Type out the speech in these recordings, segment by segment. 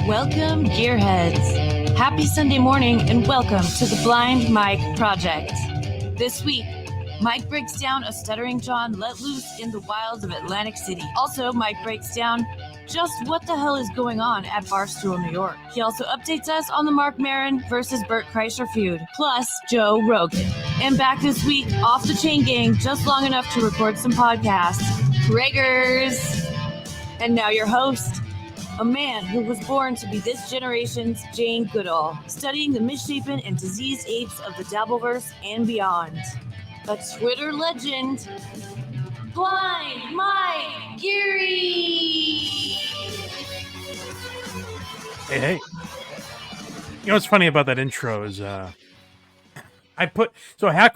Welcome, gearheads. Happy Sunday morning and welcome to the Blind Mike Project. This week, Mike breaks down a Stuttering John let loose in the wilds of Atlantic City. Also, Mike breaks down just what the hell is going on at Barstool, New York. He also updates us on the Mark Maron versus Bert Kreischer feud, plus Joe Rogan. And back this week, off the chain gang, just long enough to record some podcasts. Gregors! And now your host, a man who was born to be this generation's Jane Goodall, studying the misshapen and diseased apes of the Dabbleverse and beyond. A Twitter legend, Blind Mike Geary! Hey. You know what's funny about that intro is Hack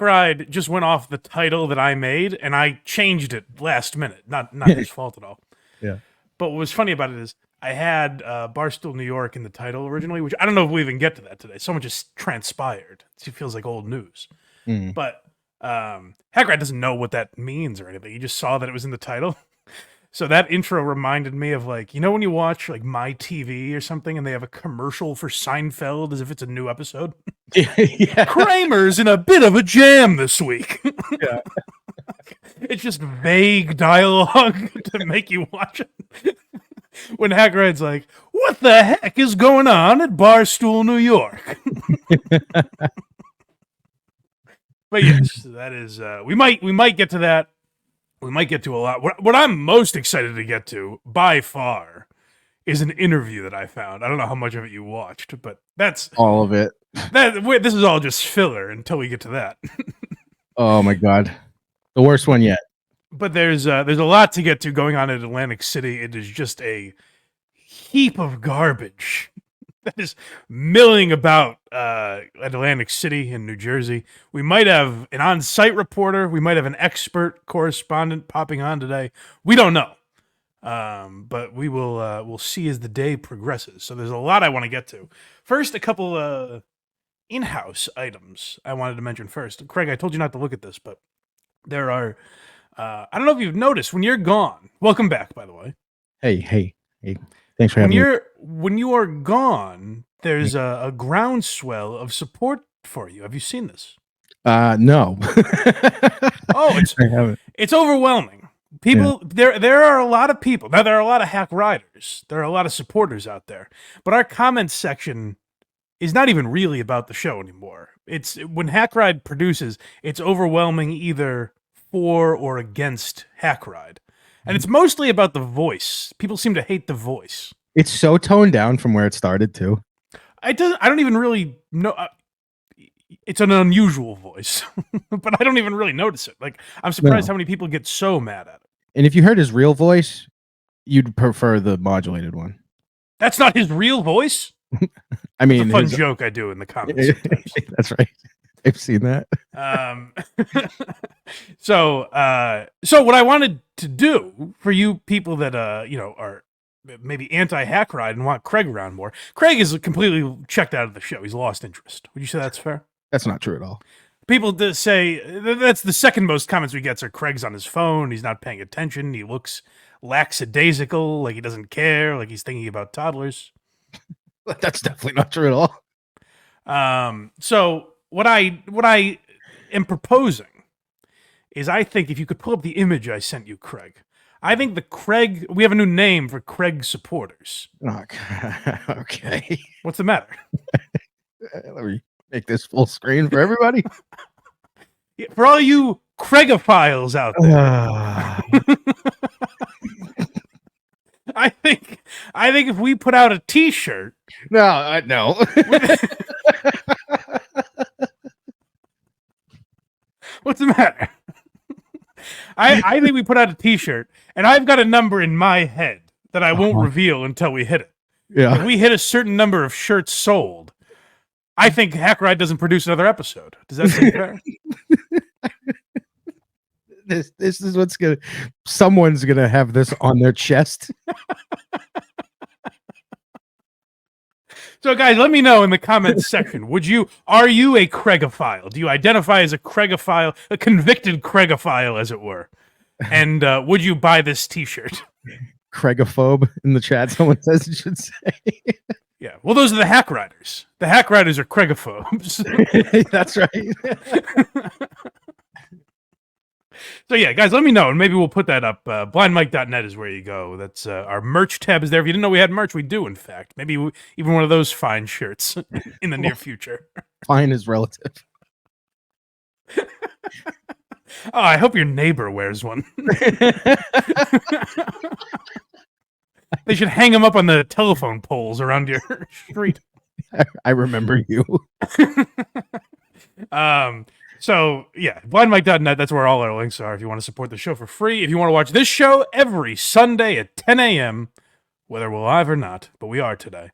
Ride just went off the title that I made, and I changed it last minute. Not his fault at all. Yeah. But what was funny about it is I had Barstool, New York in the title originally, which I don't know if we even get to that today. Someone just transpired. It feels like old news. Mm. But Hack Ride doesn't know what that means or anything. He just saw that it was in the title. So that intro reminded me of, like, you know when you watch like My TV or something and they have a commercial for Seinfeld as if it's a new episode? Yeah. Kramer's in a bit of a jam this week. Yeah. It's just vague dialogue to make you watch it. When Hack Ride's like, what the heck is going on at Barstool, New York? But yes, that is, we might get to that. We might get to a lot. What I'm most excited to get to, by far, is an interview that I found. I don't know how much of it you watched, but that's all of it. This is all just filler until we get to that. Oh my God, the worst one yet. But there's a lot to get to going on in Atlantic City. It is just a heap of garbage that is milling about Atlantic City in New Jersey. We might have an on-site reporter. We might have an expert correspondent popping on today. We don't know, but we will. We'll see as the day progresses. So there's a lot I want to get to. First, a couple in-house items I wanted to mention first. Craig, I told you not to look at this, but there are. I don't know if you've noticed when you're gone. Welcome back, by the way. Hey. Thanks for having me. When you are gone, there's a groundswell of support for you. Have you seen this? No. Oh, it's overwhelming. People, there are a lot of people. Now, there are a lot of Hack Riders. There are a lot of supporters out there. But our comments section is not even really about the show anymore. It's when Hack Ride produces, it's overwhelming either for or against Hack Ride. And it's mostly about the voice. People seem to hate the voice. It's so toned down from where it started too. I don't even really know. It's an unusual voice, but I don't even really notice it. Like, I'm surprised how many people get so mad at it. And if you heard his real voice, you'd prefer the modulated one. That's not his real voice? I mean, it's a fun joke I do in the comments sometimes. That's right. I've seen that. So what I wanted to do for you people that are maybe anti-Hack Ride and want Craig around more. Craig is completely checked out of the show. He's lost interest. Would you say that's fair? That's not true at all. People say that's the second most comments we get are Craig's on his phone. He's not paying attention. He looks lackadaisical, like he doesn't care, like he's thinking about toddlers. That's definitely not true at all. So what I am proposing is I think if you could pull up the image I sent you, Craig, I think we have a new name for Craig supporters. Okay. What's the matter? Let me make this full screen for everybody. For all you Craigophiles out there. I think if we put out a T-shirt. No. What's the matter? I think we put out a T-shirt, and I've got a number in my head that I won't reveal until we hit it. Yeah. If we hit a certain number of shirts sold, I think Hack Ride doesn't produce another episode. Does that seem fair? This is someone's gonna have this on their chest. So, guys, let me know in the comments section. Are you a Craigophile? Do you identify as a Craigophile, a convicted Craigophile, as it were? And would you buy this T-shirt? Craigophobe in the chat. Someone says it should say. Well, those are the hack riders. The hack riders are Craigophobes. That's right. So yeah, guys, let me know, and maybe we'll put that up. Blindmike.net is where you go. That's our merch tab is there. If you didn't know we had merch, we do, in fact. Maybe even one of those fine shirts in the near future. Fine is relative. Oh, I hope your neighbor wears one. They should hang them up on the telephone poles around your street. I remember you. So yeah, blindmike.net, that's where all our links are if you want to support the show for free. If you want to watch this show every Sunday at 10 a.m., whether we're live or not, but we are today,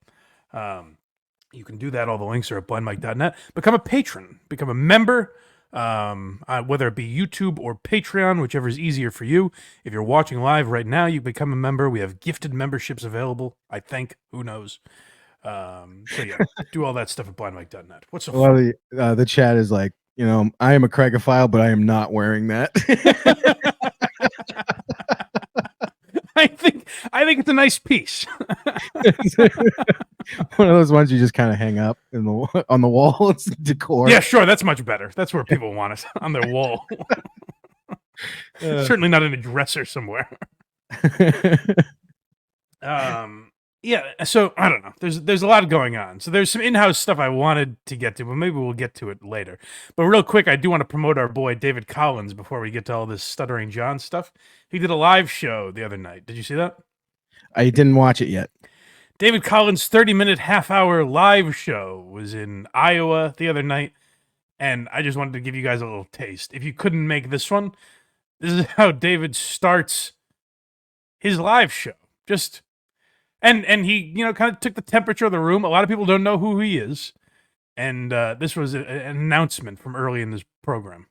you can do that. All the links are at blindmike.net. Become a patron, become a member, whether it be YouTube or Patreon, whichever is easier for you. If you're watching live right now, you become a member. We have gifted memberships available, I think. Who knows? So yeah, do all that stuff at blindmike.net. What's so fun? The chat is like, I am a Craigophile, but I am not wearing that. I think it's a nice piece. One of those ones you just kind of hang up on the wall. It's decor. Yeah, sure. That's much better. That's where people want it, on their wall. Certainly not in a dresser somewhere. Yeah, so I don't know. There's a lot going on. So there's some in-house stuff I wanted to get to, but maybe we'll get to it later. But real quick, I do want to promote our boy David Collins before we get to all this Stuttering John stuff. He did a live show the other night. Did you see that? I didn't watch it yet. David Collins' 30-minute, half-hour live show was in Iowa the other night, and I just wanted to give you guys a little taste. If you couldn't make this one, this is how David starts his live show. And he, kind of took the temperature of the room. A lot of people don't know who he is. And this was an announcement from early in this program.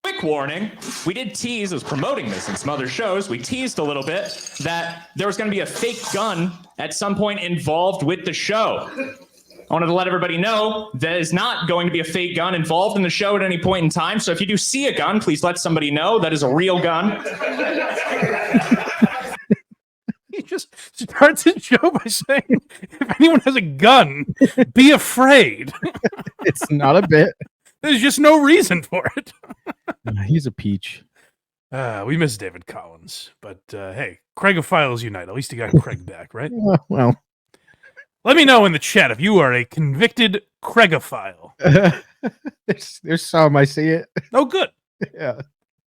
Quick warning, we did tease, as promoting this in some other shows, we teased a little bit that there was going to be a fake gun at some point involved with the show. I wanted to let everybody know there is not going to be a fake gun involved in the show at any point in time. So if you do see a gun, please let somebody know that is a real gun. He just starts his show by saying, if anyone has a gun, be afraid. It's not a bit. There's just no reason for it. He's a peach. We miss David Collins. But hey, Craigophiles unite. At least he got Craig back, right? Well. Let me know in the chat if you are a convicted Craigophile. There's some. I see it. Oh, good. Yeah.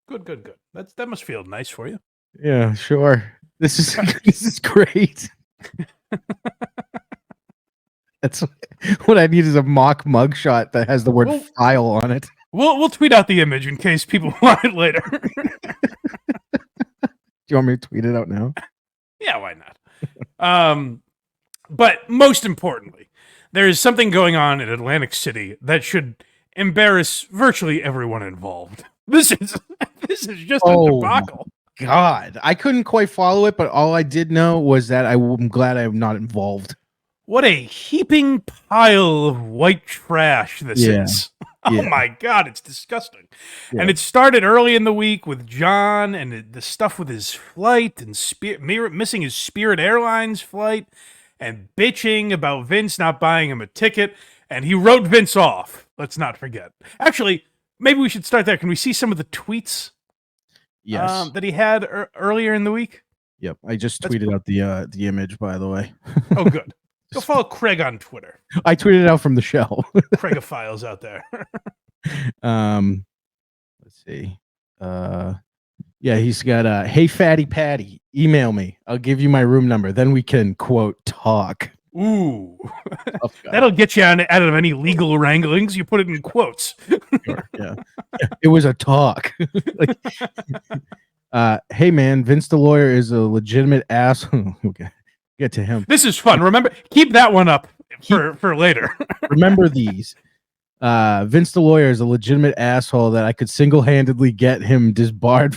Good. That must feel nice for you. Yeah, sure. This is great. That's what I need is a mock mugshot that has the word file on it. We'll tweet out the image in case people want it later. Do you want me to tweet it out now? Yeah, why not? But most importantly, there is something going on in Atlantic City that should embarrass virtually everyone involved. This is just a debacle. God, I couldn't quite follow it, but all I did know was that I'm glad I'm not involved. What a heaping pile of white trash this is. Oh my God, it's disgusting. Yeah. And it started early in the week with John and the stuff with his flight and missing his Spirit Airlines flight and bitching about Vince not buying him a ticket. And he wrote Vince off. Let's not forget. Actually, maybe we should start there. Can we see some of the tweets? Yes. That he had earlier in the week? Yep. I just tweeted out the image, by the way. Oh, good. Go follow Craig on Twitter. I tweeted it out from the show. Craigophiles out there. Let's see. Yeah, he's got hey Fatty Patty, email me. I'll give you my room number. Then we can quote talk. Ooh. That'll get you out of any legal wranglings. You put it in quotes. Sure, yeah. It was a talk. Hey man, Vince the lawyer is a legitimate asshole. Okay. Get to him. This is fun. Remember, keep that one up for later. Remember these. Vince the lawyer is a legitimate asshole that I could single-handedly get him disbarred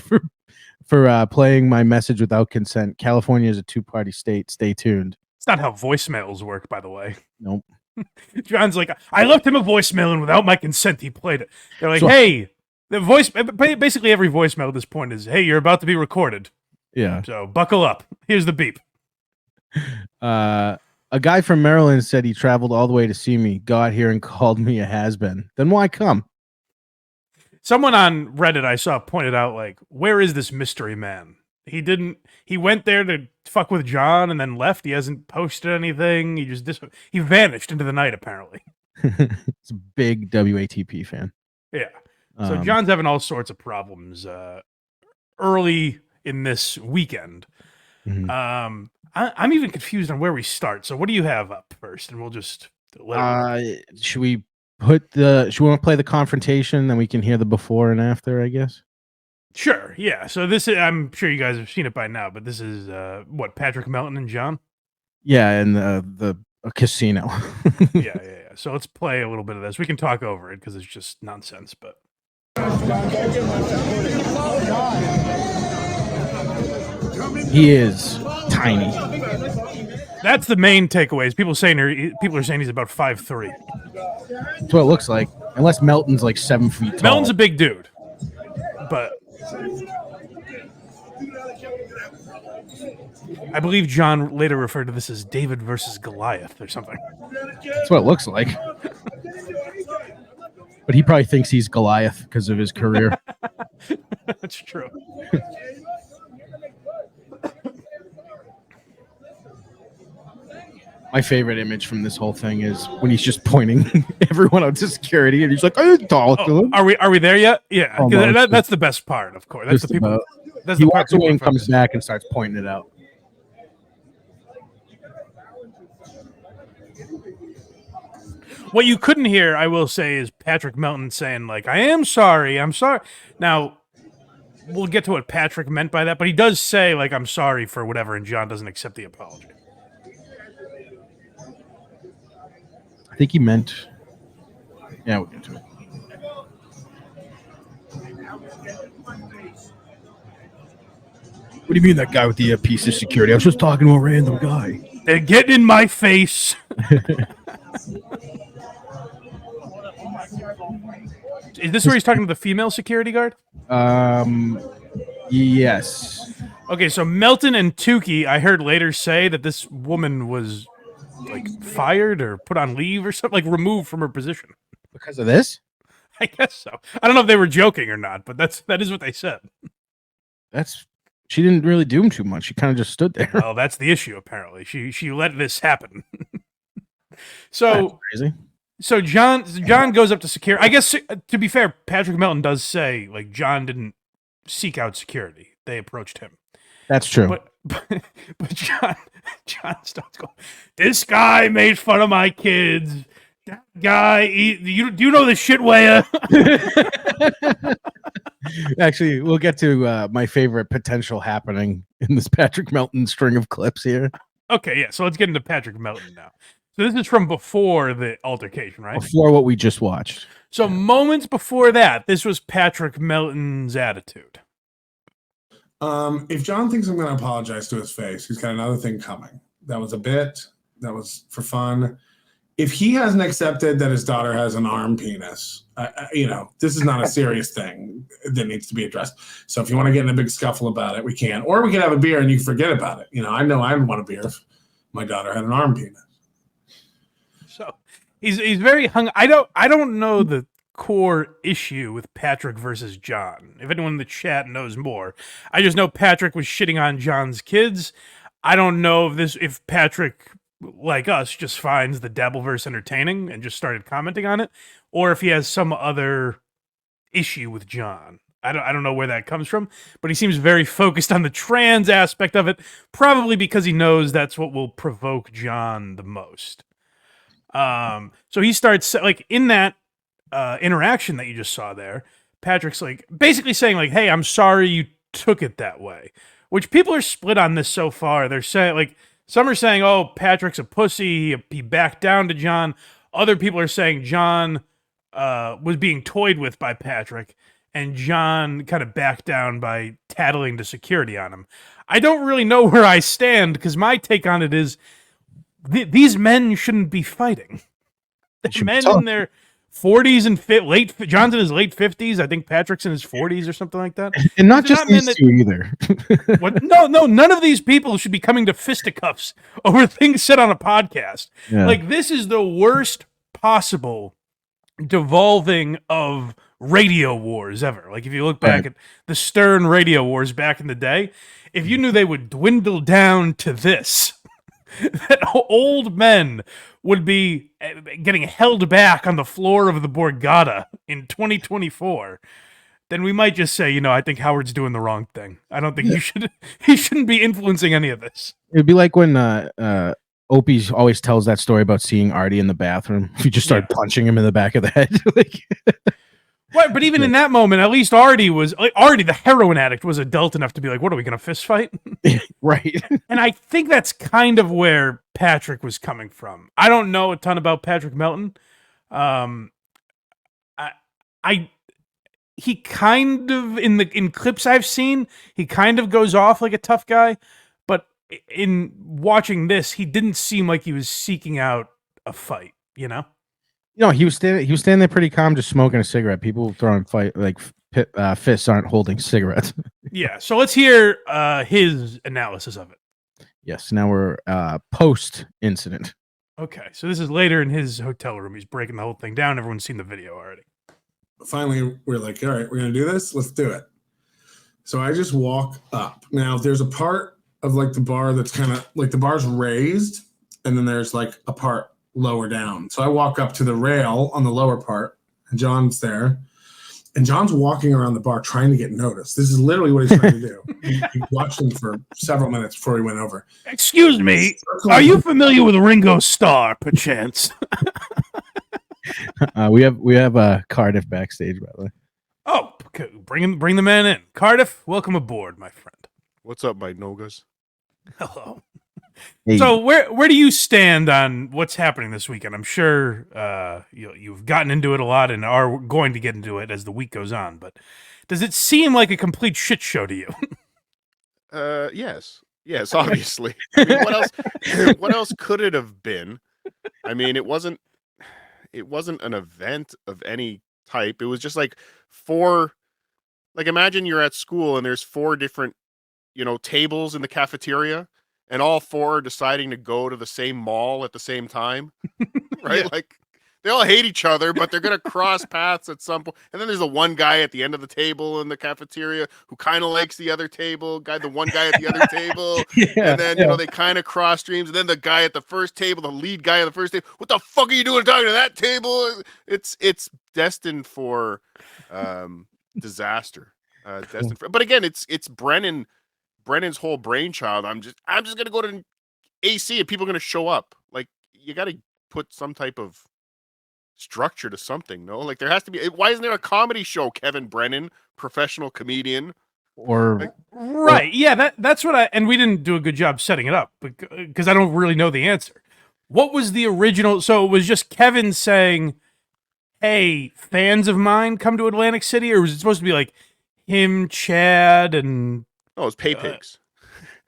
for playing my message without consent. California is a two-party state. Stay tuned. It's not how voicemails work, by the way. Nope. John's like, I left him a voicemail and without my consent, he played it. They're like, hey, the voice. Basically, every voicemail at this point is, hey, you're about to be recorded. Yeah. So buckle up. Here's the beep. A guy from Maryland said he traveled all the way to see me, got here and called me a has-been. Then why come? Someone on Reddit I saw pointed out, like, where is this mystery man? He went there to fuck with John and then left. He hasn't posted anything. He vanished into the night, apparently. It's a big WATP fan. Yeah. So John's having all sorts of problems early in this weekend. Mm-hmm. I'm even confused on where we start. So what do you have up first? And we'll just should we want to play the confrontation, then we can hear the before and after, I guess? Sure, yeah. So this is, I'm sure you guys have seen it by now, but this is what, Patrick, Melton, and John? Yeah, and the casino. yeah. So let's play a little bit of this. We can talk over it because it's just nonsense, but he is tiny. That's the main takeaways. People are saying he's about 5'3". That's what it looks like. Unless Melton's like 7 feet tall. Melton's a big dude, but I believe John later referred to this as David versus Goliath or something. That's what it looks like. But he probably thinks he's Goliath because of his career. That's true. My favorite image from this whole thing is when he's just pointing everyone out to security, and he's like, "I talk to him." Are we there yet? Yeah, that's the best part, of course. That's just the people. About. That's he the walks away and comes back and starts pointing it out. What you couldn't hear, I will say, is Patrick Melton saying, like, "I am sorry, I'm sorry." Now, we'll get to what Patrick meant by that, but he does say, like, "I'm sorry for whatever," and John doesn't accept the apology. I think he meant. Yeah, we'll get to it. What do you mean that guy with the piece of security? I was just talking to a random guy. They're getting in my face. Is this where he's talking to the female security guard? Yes. Okay, so Melton and Tookie, I heard later say that this woman was like fired or put on leave or something, like removed from her position. Because of this? I guess so. I don't know if they were joking or not, but that is what they said. She didn't really do him too much. She kind of just stood there. Well, that's the issue, apparently. She let this happen. So that's crazy. So John goes up to security. I guess, to be fair, Patrick Melton does say, like, John didn't seek out security. They approached him. That's true. But John starts going, "This guy made fun of my kids. That guy, do you know the shit where?" Actually, we'll get to my favorite potential happening in this Patrick Melton string of clips here. Okay, yeah. So let's get into Patrick Melton now. So this is from before the altercation, right? Before what we just watched. So moments before that, this was Patrick Melton's attitude. If John thinks I'm going to apologize to his face, he's got another thing coming. That was a bit. That was for fun. If he hasn't accepted that his daughter has an arm penis, this is not a serious thing that needs to be addressed. So if you want to get in a big scuffle about it, we can. Or we can have a beer and you forget about it. I know I would want a beer if my daughter had an arm penis. So he's very hung. I don't know the core issue with Patrick versus John. If anyone in the chat knows more, I just know Patrick was shitting on John's kids. I don't know if Patrick, like us, just finds the Dabbleverse entertaining and just started commenting on it, or if he has some other issue with John. I don't know where that comes from, but he seems very focused on the trans aspect of it, probably because he knows that's what will provoke John the most. So he starts, like, in that interaction that you just saw there, Patrick's like basically saying, like, "Hey, I'm sorry you took it that way," which people are split on this so far. They're saying, like, some are saying, "Oh, Patrick's a pussy, he backed down to John." Other people are saying John was being toyed with by Patrick, and John kind of backed down by tattling to security on him. I don't really know where I stand, because my take on it is these men shouldn't be fighting. Men 40s and John's in his late 50s. I think Patrick's in his 40s or something like that. And not Does just not mean these two either. What? No, none of these people should be coming to fisticuffs over things said on a podcast. Yeah. Like, this is the worst possible devolving of radio wars ever. Like, if you look back at the Stern radio wars back in the day, if you knew they would dwindle down to this, that old men would be getting held back on the floor of the Borgata in 2024, then we might just say, I think Howard's doing the wrong thing. I don't think he shouldn't be influencing any of this. It'd be like when Opie always tells that story about seeing Artie in the bathroom. If you just started punching him in the back of the head. Right, but even in that moment, at least Artie, the heroin addict, was adult enough to be like, what are we going to fist fight? Right. And I think that's kind of where Patrick was coming from. I don't know a ton about Patrick Melton. He kind of, in clips I've seen, he kind of goes off like a tough guy, but in watching this, he didn't seem like he was seeking out a fight, No, he was standing there pretty calm, just smoking a cigarette. People throwing fists aren't holding cigarettes. Yeah, so let's hear his analysis of it. Yes, now we're post incident. Okay, so this is later in his hotel room. He's breaking the whole thing down. Everyone's seen the video already. Finally, we're like, all right, we're going to do this. Let's do it. So I just walk up. Now, there's a part of the bar that's kind of the bar's raised, and then there's a part lower down. So I walk up to the rail on the lower part, and John's there. And John's walking around the bar trying to get noticed. This is literally what he's trying to do. He watched him for several minutes before he went over. Excuse me, are you familiar with Ringo Starr, perchance? We have Cardiff backstage, by the way. Oh, okay. Bring the man in. Cardiff, welcome aboard, my friend. What's up, my Nogas? Hello. Hey. So where do you stand on what's happening this weekend? I'm sure you've gotten into it a lot and are going to get into it as the week goes on, but does it seem like a complete shit show to you? Yes, obviously. I mean, what else could it have been? I mean, it wasn't an event of any type. It was just imagine you're at school and there's 4 different, tables in the cafeteria, and all 4 are deciding to go to the same mall at the same time, right? Yeah. They all hate each other, but they're going to cross paths at some point. And then there's the one guy at the end of the table in the cafeteria who kind of likes the other table, the one guy at the other table. And then, they kind of cross streams. And then the guy at the first table, the lead guy at the first table, what the fuck are you doing talking to that table? It's destined for disaster. But again, it's Brennan's whole brainchild. I'm just going to go to AC and people are going to show up. You got to put some type of structure to something, no? There has to be. Why isn't there a comedy show? Kevin Brennan, professional comedian, right? Yeah, that's what and we didn't do a good job setting it up because I don't really know the answer. What was the original? So it was just Kevin saying, "Hey, fans of mine, come to Atlantic City," or was it supposed to be him, Chad, and it was Pay Pigs.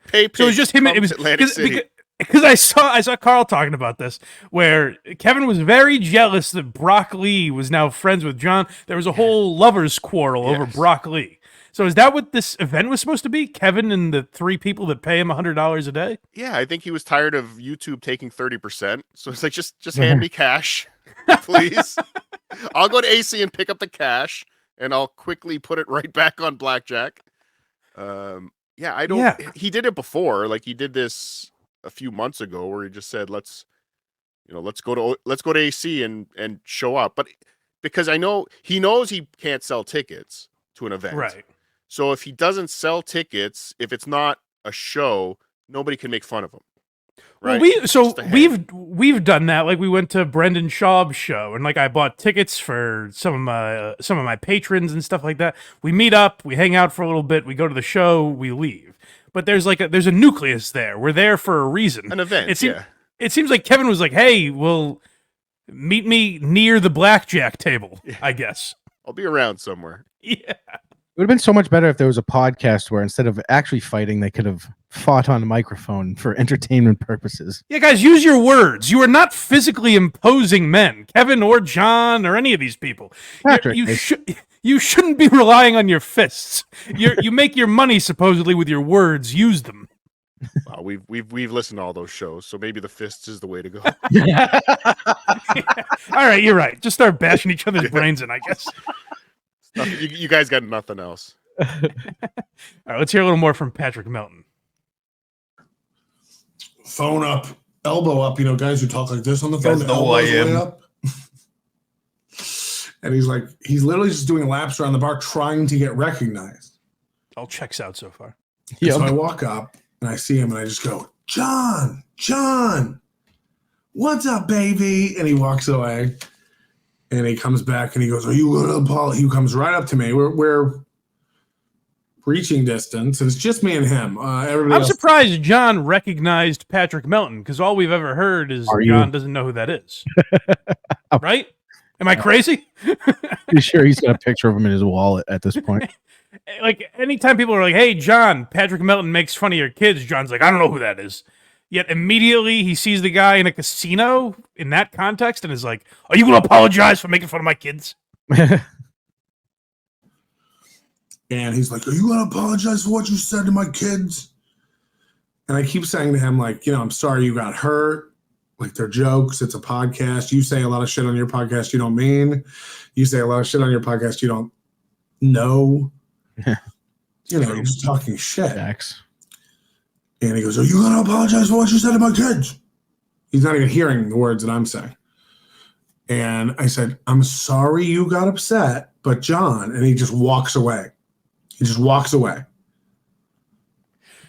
Pay Pigs. So it was just him. It was Atlantic City. Because I saw Carl talking about this, where Kevin was very jealous that Brock Lee was now friends with John. There was a whole lovers quarrel over Brock Lee. So is that what this event was supposed to be? Kevin and the 3 people that pay him $100 a day? Yeah, I think he was tired of YouTube taking 30%. So it's just hand me cash, please. I'll go to AC and pick up the cash, and I'll quickly put it right back on blackjack. He did it before. He did this a few months ago where he just said, let's go to AC and show up. But because he knows he can't sell tickets to an event. Right. So if he doesn't sell tickets, if it's not a show, nobody can make fun of him. Right. Well, we've done that. We went to Brendan Schaub's show and I bought tickets for some of my patrons and stuff like that. We meet up, we hang out for a little bit, we go to the show, we leave. But there's a nucleus there. We're there for a reason. An event, It seems like Kevin was like, hey, well, meet me near the blackjack table, I guess. I'll be around somewhere. Yeah. would have been so much better if there was a podcast where instead of actually fighting, they could have fought on a microphone for entertainment purposes. Yeah, guys, use your words. You are not physically imposing men, Kevin or John or any of these people. Patrick, You shouldn't be relying on your fists. You make your money supposedly with your words. Use them. Wow, we've listened to all those shows, so maybe the fists is the way to go. All right, you're right. Just start bashing each other's brains in, I guess. You guys got nothing else. All right, let's hear a little more from Patrick Melton. Phone up, elbow up. You know, guys who talk like this on the phone. Guys know who I am. Up. And he's literally just doing laps around the bar trying to get recognized. All checks out so far. Yep. So I walk up and I see him and I just go, John, what's up, baby? And he walks away and he comes back and he goes, are you going to apologize? He comes right up to me. We're reaching distance and it's just me and him. I'm surprised John recognized Patrick Melton because all we've ever heard is John doesn't know who that is. Right? Am I crazy? You sure he's got a picture of him in his wallet at this point? Like, anytime people are like, hey, John, Patrick Melton makes fun of your kids, John's like, I don't know who that is. Yet immediately he sees the guy in a casino in that context and is like, are you going to apologize for making fun of my kids? And he's like, are you going to apologize for what you said to my kids? And I keep saying to him, like, I'm sorry you got hurt. Like, they're jokes. It's a podcast. You say a lot of shit on your podcast you don't mean. You say a lot of shit on your podcast you don't know. You're just talking shit. Facts. And he goes, are you going to apologize for what you said to my kids? He's not even hearing the words that I'm saying. And I said, I'm sorry you got upset, but John, and he just walks away.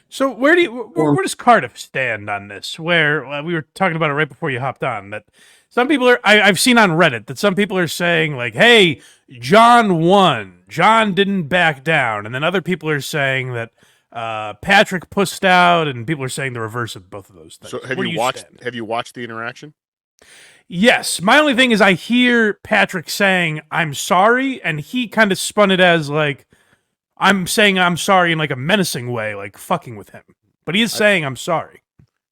So where does Cardiff stand on this? Where we were talking about it right before you hopped on, that some people are, I've seen on Reddit that some people are saying like, hey, John won. John didn't back down. And then other people are saying that Patrick pussed out, and people are saying the reverse of both of those things. So have you watched the interaction? Yes. My only thing is I hear Patrick saying, I'm sorry, and he kind of spun it as like, I'm saying I'm sorry in like a menacing way, like fucking with him. But he is saying I'm sorry.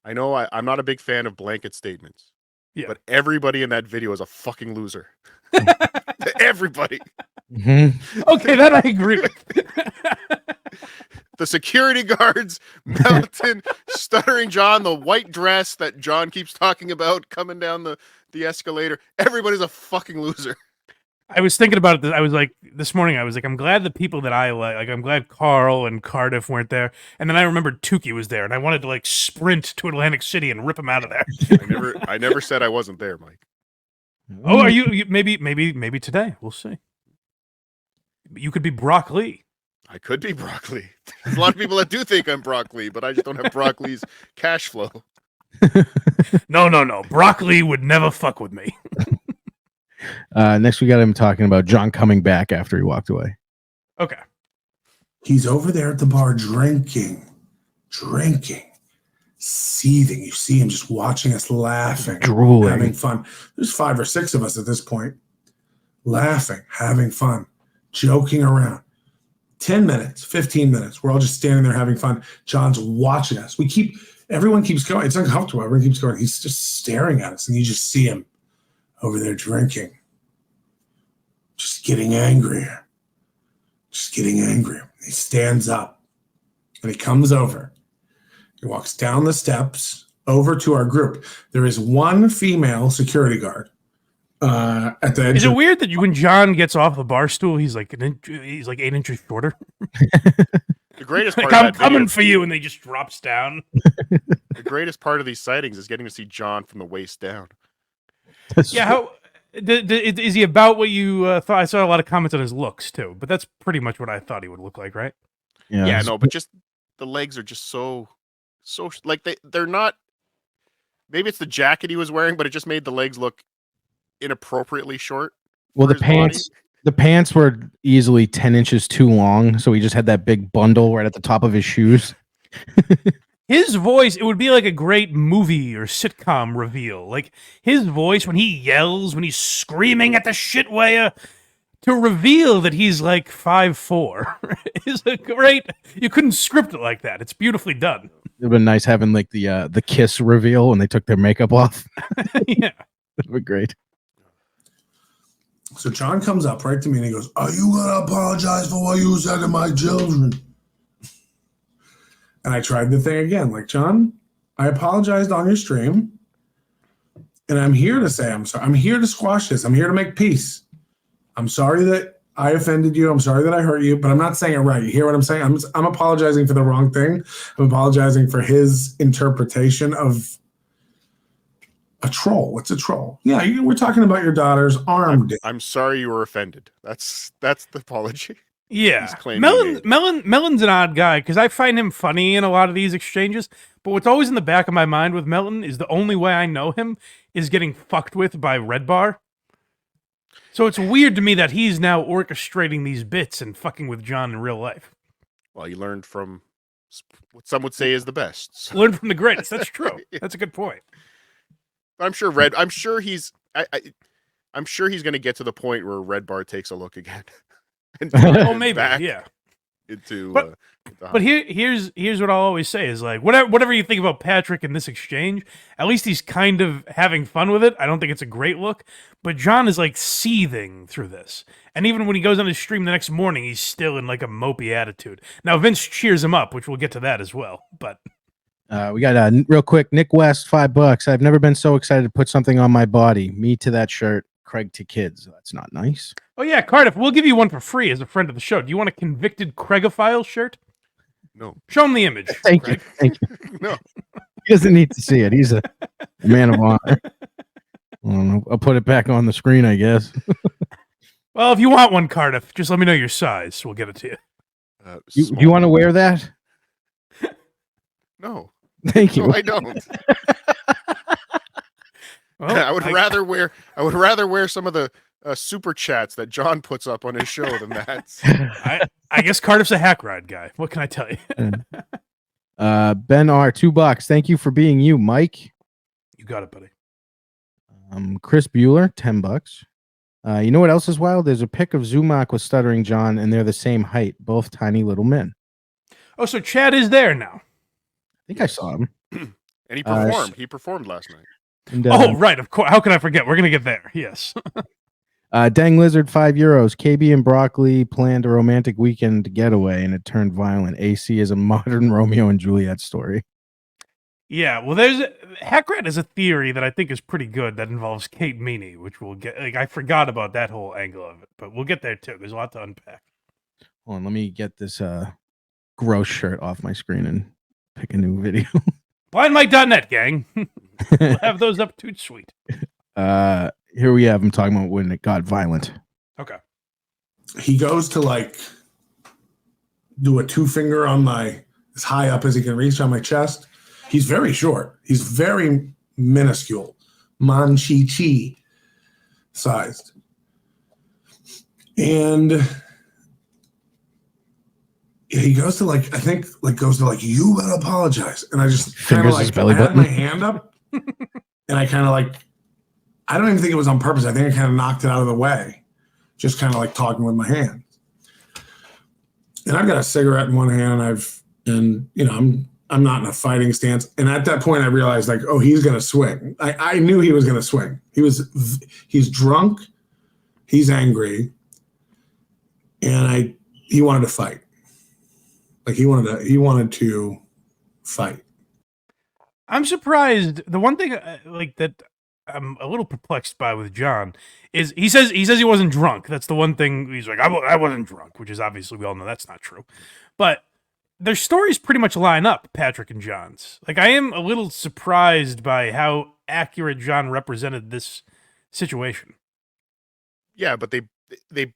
I know I'm not a big fan of blanket statements. Yeah. But everybody in that video is a fucking loser. Everybody. Mm-hmm. Okay, that I agree with. The security guards, Melton, Stuttering John, the white dress that John keeps talking about coming down the escalator. Everybody's a fucking loser. I was thinking about it. I was like, this morning, I was like, I'm glad the people that I like, I'm glad Carl and Cardiff weren't there. And then I remembered Tookie was there, and I wanted to like sprint to Atlantic City and rip him out of there. I never said I wasn't there, Mike. Oh, are you maybe today? We'll see. You could be Brock Lee. I could be Brock Lee. There's a lot of people that do think I'm Brock Lee, but I just don't have Brock Lee's cash flow. No. Brock Lee would never fuck with me. Next, we got him talking about John coming back after he walked away. Okay. He's over there at the bar drinking, seething. You see him just watching us laughing, drooling, having fun. There's 5 or 6 of us at this point, laughing, having fun, joking around. 10 minutes, 15 minutes. We're all just standing there having fun. John's watching us. Everyone keeps going. It's uncomfortable. Everyone keeps going. He's just staring at us, and you just see him over there drinking, just getting angrier. He stands up and he comes over. He walks down the steps over to our group. There is one female security guard at the edge. Is it weird that when John gets off the bar stool, he's like 8 inches shorter? The greatest part like, of I'm coming for you, and they just drops down. The greatest part of these sightings is getting to see John from the waist down. Yeah, how is he about what you thought? I saw a lot of comments on his looks too, but that's pretty much what I thought he would look like, right? Yeah, no, but just the legs are just so like they're not. Maybe it's the jacket he was wearing, but it just made the legs look inappropriately short. Well, the pants were easily 10 inches too long, so he just had that big bundle right at the top of his shoes. His voice, it would be like a great movie or sitcom reveal. Like his voice when he yells, when he's screaming at the shitwaya, to reveal that he's like 5'4" is a great. You couldn't script it like that. It's beautifully done. It'd been nice having like the kiss reveal when they took their makeup off. Yeah. That'd be great. So John comes up right to me and he goes, "Are you gonna apologize for what you said to my children?" And I tried the thing again, like, John, I apologized on your stream, and I'm here to say I'm sorry. I'm here to squash this. I'm here to make peace. I'm sorry that I offended you. I'm sorry that I hurt you, but I'm not saying it right. You hear what I'm saying? I'm apologizing for the wrong thing. I'm apologizing for his interpretation of a troll. What's a troll? Yeah, we're talking about your daughter's arm. I'm sorry you were offended. That's the apology. Yeah, He's claiming Melton's an odd guy because I find him funny in a lot of these exchanges. But what's always in the back of my mind with Melton is the only way I know him is getting fucked with by Red Bar. So it's weird to me that he's now orchestrating these bits and fucking with John in real life. Well, he learned from what some would say is the best. So. Learn from the greats. That's true. That's a good point. I'm sure he's going to get to the point where Red Bar takes a look again. And Oh, maybe, yeah. Into, but here's what I'll always say is like whatever you think about Patrick in this exchange, at least he's kind of having fun with it. I don't think it's a great look, but John is like seething through this, and even when he goes on his stream the next morning, he's still in like a mopey attitude. Now Vince cheers him up, which we'll get to that as well. But we got real quick, Nick West, $5. I've never been so excited to put something on my body. Me to that shirt. Craig to kids. That's not nice. Oh yeah, Cardiff, we'll give you one for free as a friend of the show. Do you want a convicted Craigophile shirt? No. Show him the image. Thank you. No. He doesn't need to see it. He's a man of honor. I don't know. I'll put it back on the screen, I guess. Well, if you want one, Cardiff, just let me know your size. We'll get it to you. Do you want to wear that? No. Thank you. No, I don't. Well, I would rather wear some of the super chats that John puts up on his show than that. I guess Cardiff's a hack ride guy. What can I tell you? Ben R, $2. Thank you for being you, Mike. You got it, buddy. Chris Bueller, $10. You know what else is wild? There's a pic of Zumak with Stuttering John, and they're the same height, both tiny little men. Oh, so Chad is there now. I think I saw him. And he performed. He performed last night. And, oh, right. Of course. How can I forget? We're going to get there. Yes. Dang Lizard, €5. KB and Broccoli planned a romantic weekend getaway, and it turned violent. AC is a modern Romeo and Juliet story. Yeah. Well, Hackrat is a theory that I think is pretty good that involves Kate Meany, which we'll get. Like, I forgot about that whole angle of it, but we'll get there too. There's a lot to unpack. Hold on. Let me get this gross shirt off my screen and pick a new video. BlindMike.net, gang. We'll have those up too sweet. Here we have him talking about when it got violent. Okay. He goes to like do a 2-finger on as high up as he can reach on my chest. He's very short. He's very minuscule. Manchichi sized. And he goes to like, I think like goes to like, you gotta apologize. And I just kind of like I had my hand up and I kind of like, I don't even think it was on purpose. I think I kind of knocked it out of the way. Just kind of like talking with my hand. And I've got a cigarette in one hand and I'm not in a fighting stance. And at that point I realized like, oh, he's going to swing. I knew he was going to swing. He's drunk. He's angry. And he wanted to fight. Like he wanted to fight. I'm surprised. The one thing like that I'm a little perplexed by with John is he says he wasn't drunk. That's the one thing he's like, I wasn't drunk, which is obviously we all know that's not true. But their stories pretty much line up, Patrick and John's. Like I am a little surprised by how accurate John represented this situation. Yeah, but they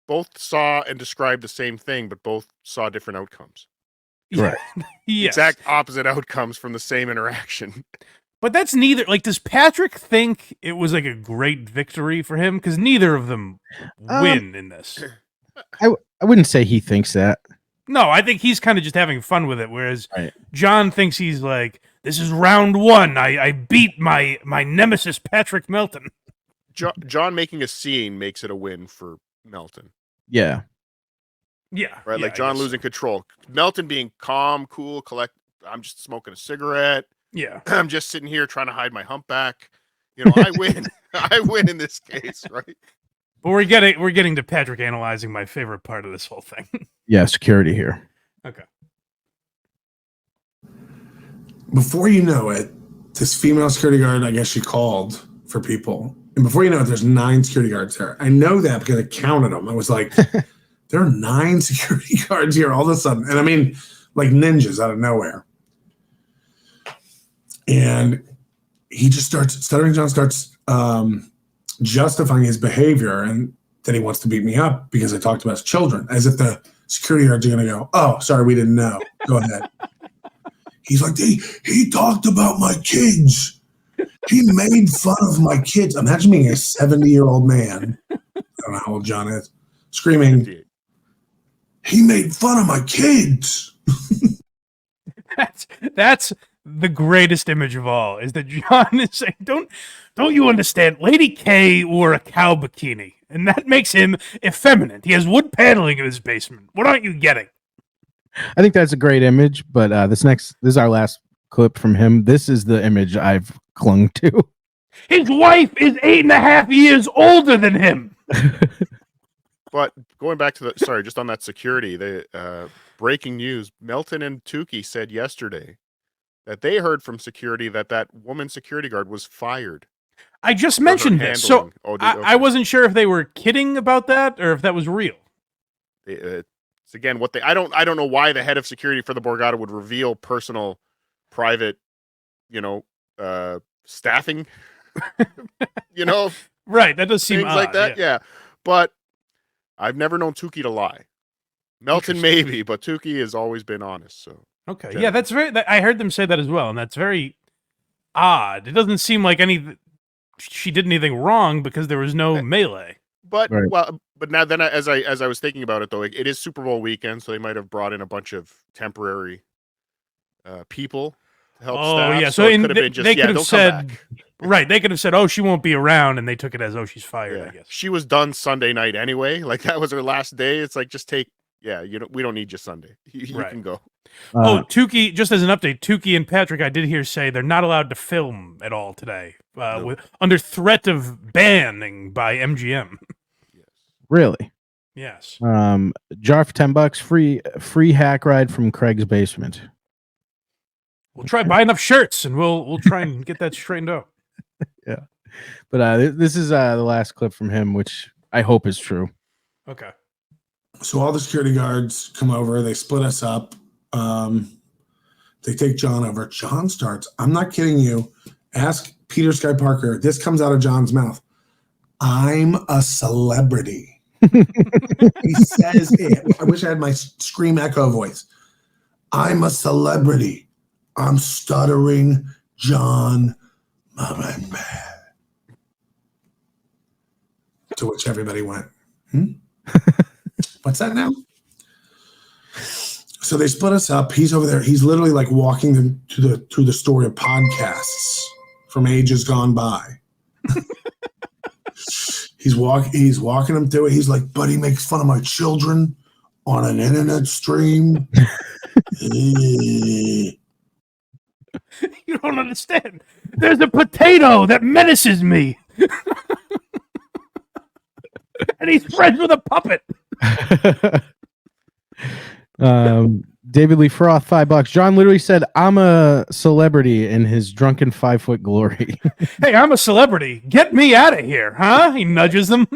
both saw and described the same thing, but both saw different outcomes. Right. Yes. Exact opposite outcomes from the same interaction. But that's neither. Like, does Patrick think it was like a great victory for him? Because neither of them win in this. I wouldn't say he thinks that. No, I think he's kind of just having fun with it. Whereas right. John thinks he's like, this is round one. I beat my nemesis, Patrick Melton. John making a scene makes it a win for Melton. Yeah. Yeah. Right? yeah, Like I John guess losing control. Melton being calm, cool, I'm just smoking a cigarette. Yeah. I'm just sitting here trying to hide my humpback. You know, I win. I win in this case, right? But we're getting to Patrick analyzing my favorite part of this whole thing. Yeah, security here. Okay. Before you know it, this female security guard, I guess she called for people. And before you know it, there's 9 security guards there. I know that because I counted them. I was like, there are 9 security guards here all of a sudden. And I mean, like ninjas out of nowhere. And he just Stuttering John starts justifying his behavior and that he wants to beat me up because I talked about his children, as if the security guards are going to go, oh, sorry, we didn't know. Go ahead. He's like, he talked about my kids. He made fun of my kids. Imagine being a 70-year-old man. I don't know how old John is. Screaming, he made fun of my kids. That's the greatest image of all, is that John is saying, don't you understand? Lady K wore a cow bikini, and that makes him effeminate. He has wood paneling in his basement. What aren't you getting? I think that's a great image, but this is our last clip from him. This is the image I've clung to. His wife is 8.5 years older than him. But going back to just on that security, the breaking news, Melton and Tookie said yesterday that they heard from security that woman security guard was fired. I just mentioned this, so I wasn't sure if they were kidding about that or if that was real. It's again what I don't know why the head of security for the Borgata would reveal personal, private, staffing, right? That does seem things odd, like that, yeah. But I've never known Tookie to lie. Melton maybe, but Tookie has always been honest. So okay, yeah, that's I heard them say that as well, and that's very odd. It doesn't seem like she did anything wrong because there was no melee. But right. but now then as I was thinking about it though, it is Super Bowl weekend, so they might have brought in a bunch of temporary people to help staff. Yeah, so it could have been just they could have don't said come back. Right, they could have said, "Oh, she won't be around," and they took it as, "Oh, she's fired." Yeah. I guess She was done Sunday night anyway. Like that was her last day. It's like just take. Yeah, we don't need you Sunday. You Right. can go. Tookie, just as an update, Tookie and Patrick, I did hear say they're not allowed to film at all today, under threat of banning by MGM. Really? Yes. Jar for $10, free hack ride from Craig's basement. We'll try buy enough shirts, and we'll try and get that straightened out. Yeah, but this is the last clip from him, which I hope is true. Okay. So all the security guards come over. They split us up. They take John over. John starts, I'm not kidding you. Ask Peter Sky Parker. This comes out of John's mouth. I'm a celebrity. He says it. I wish I had my scream echo voice. I'm a celebrity. I'm Stuttering John. To which everybody went, What's that now? So they split us up. He's over there. He's literally like walking them through the story of podcasts from ages gone by. He's walking them through it. He's like, but he makes fun of my children on an internet stream. You don't understand. There's a potato that menaces me. And he's friends with a puppet. David Lee Froth, $5. John literally said, I'm a celebrity in his drunken 5-foot glory. Hey, I'm a celebrity. Get me out of here, huh? He nudges them.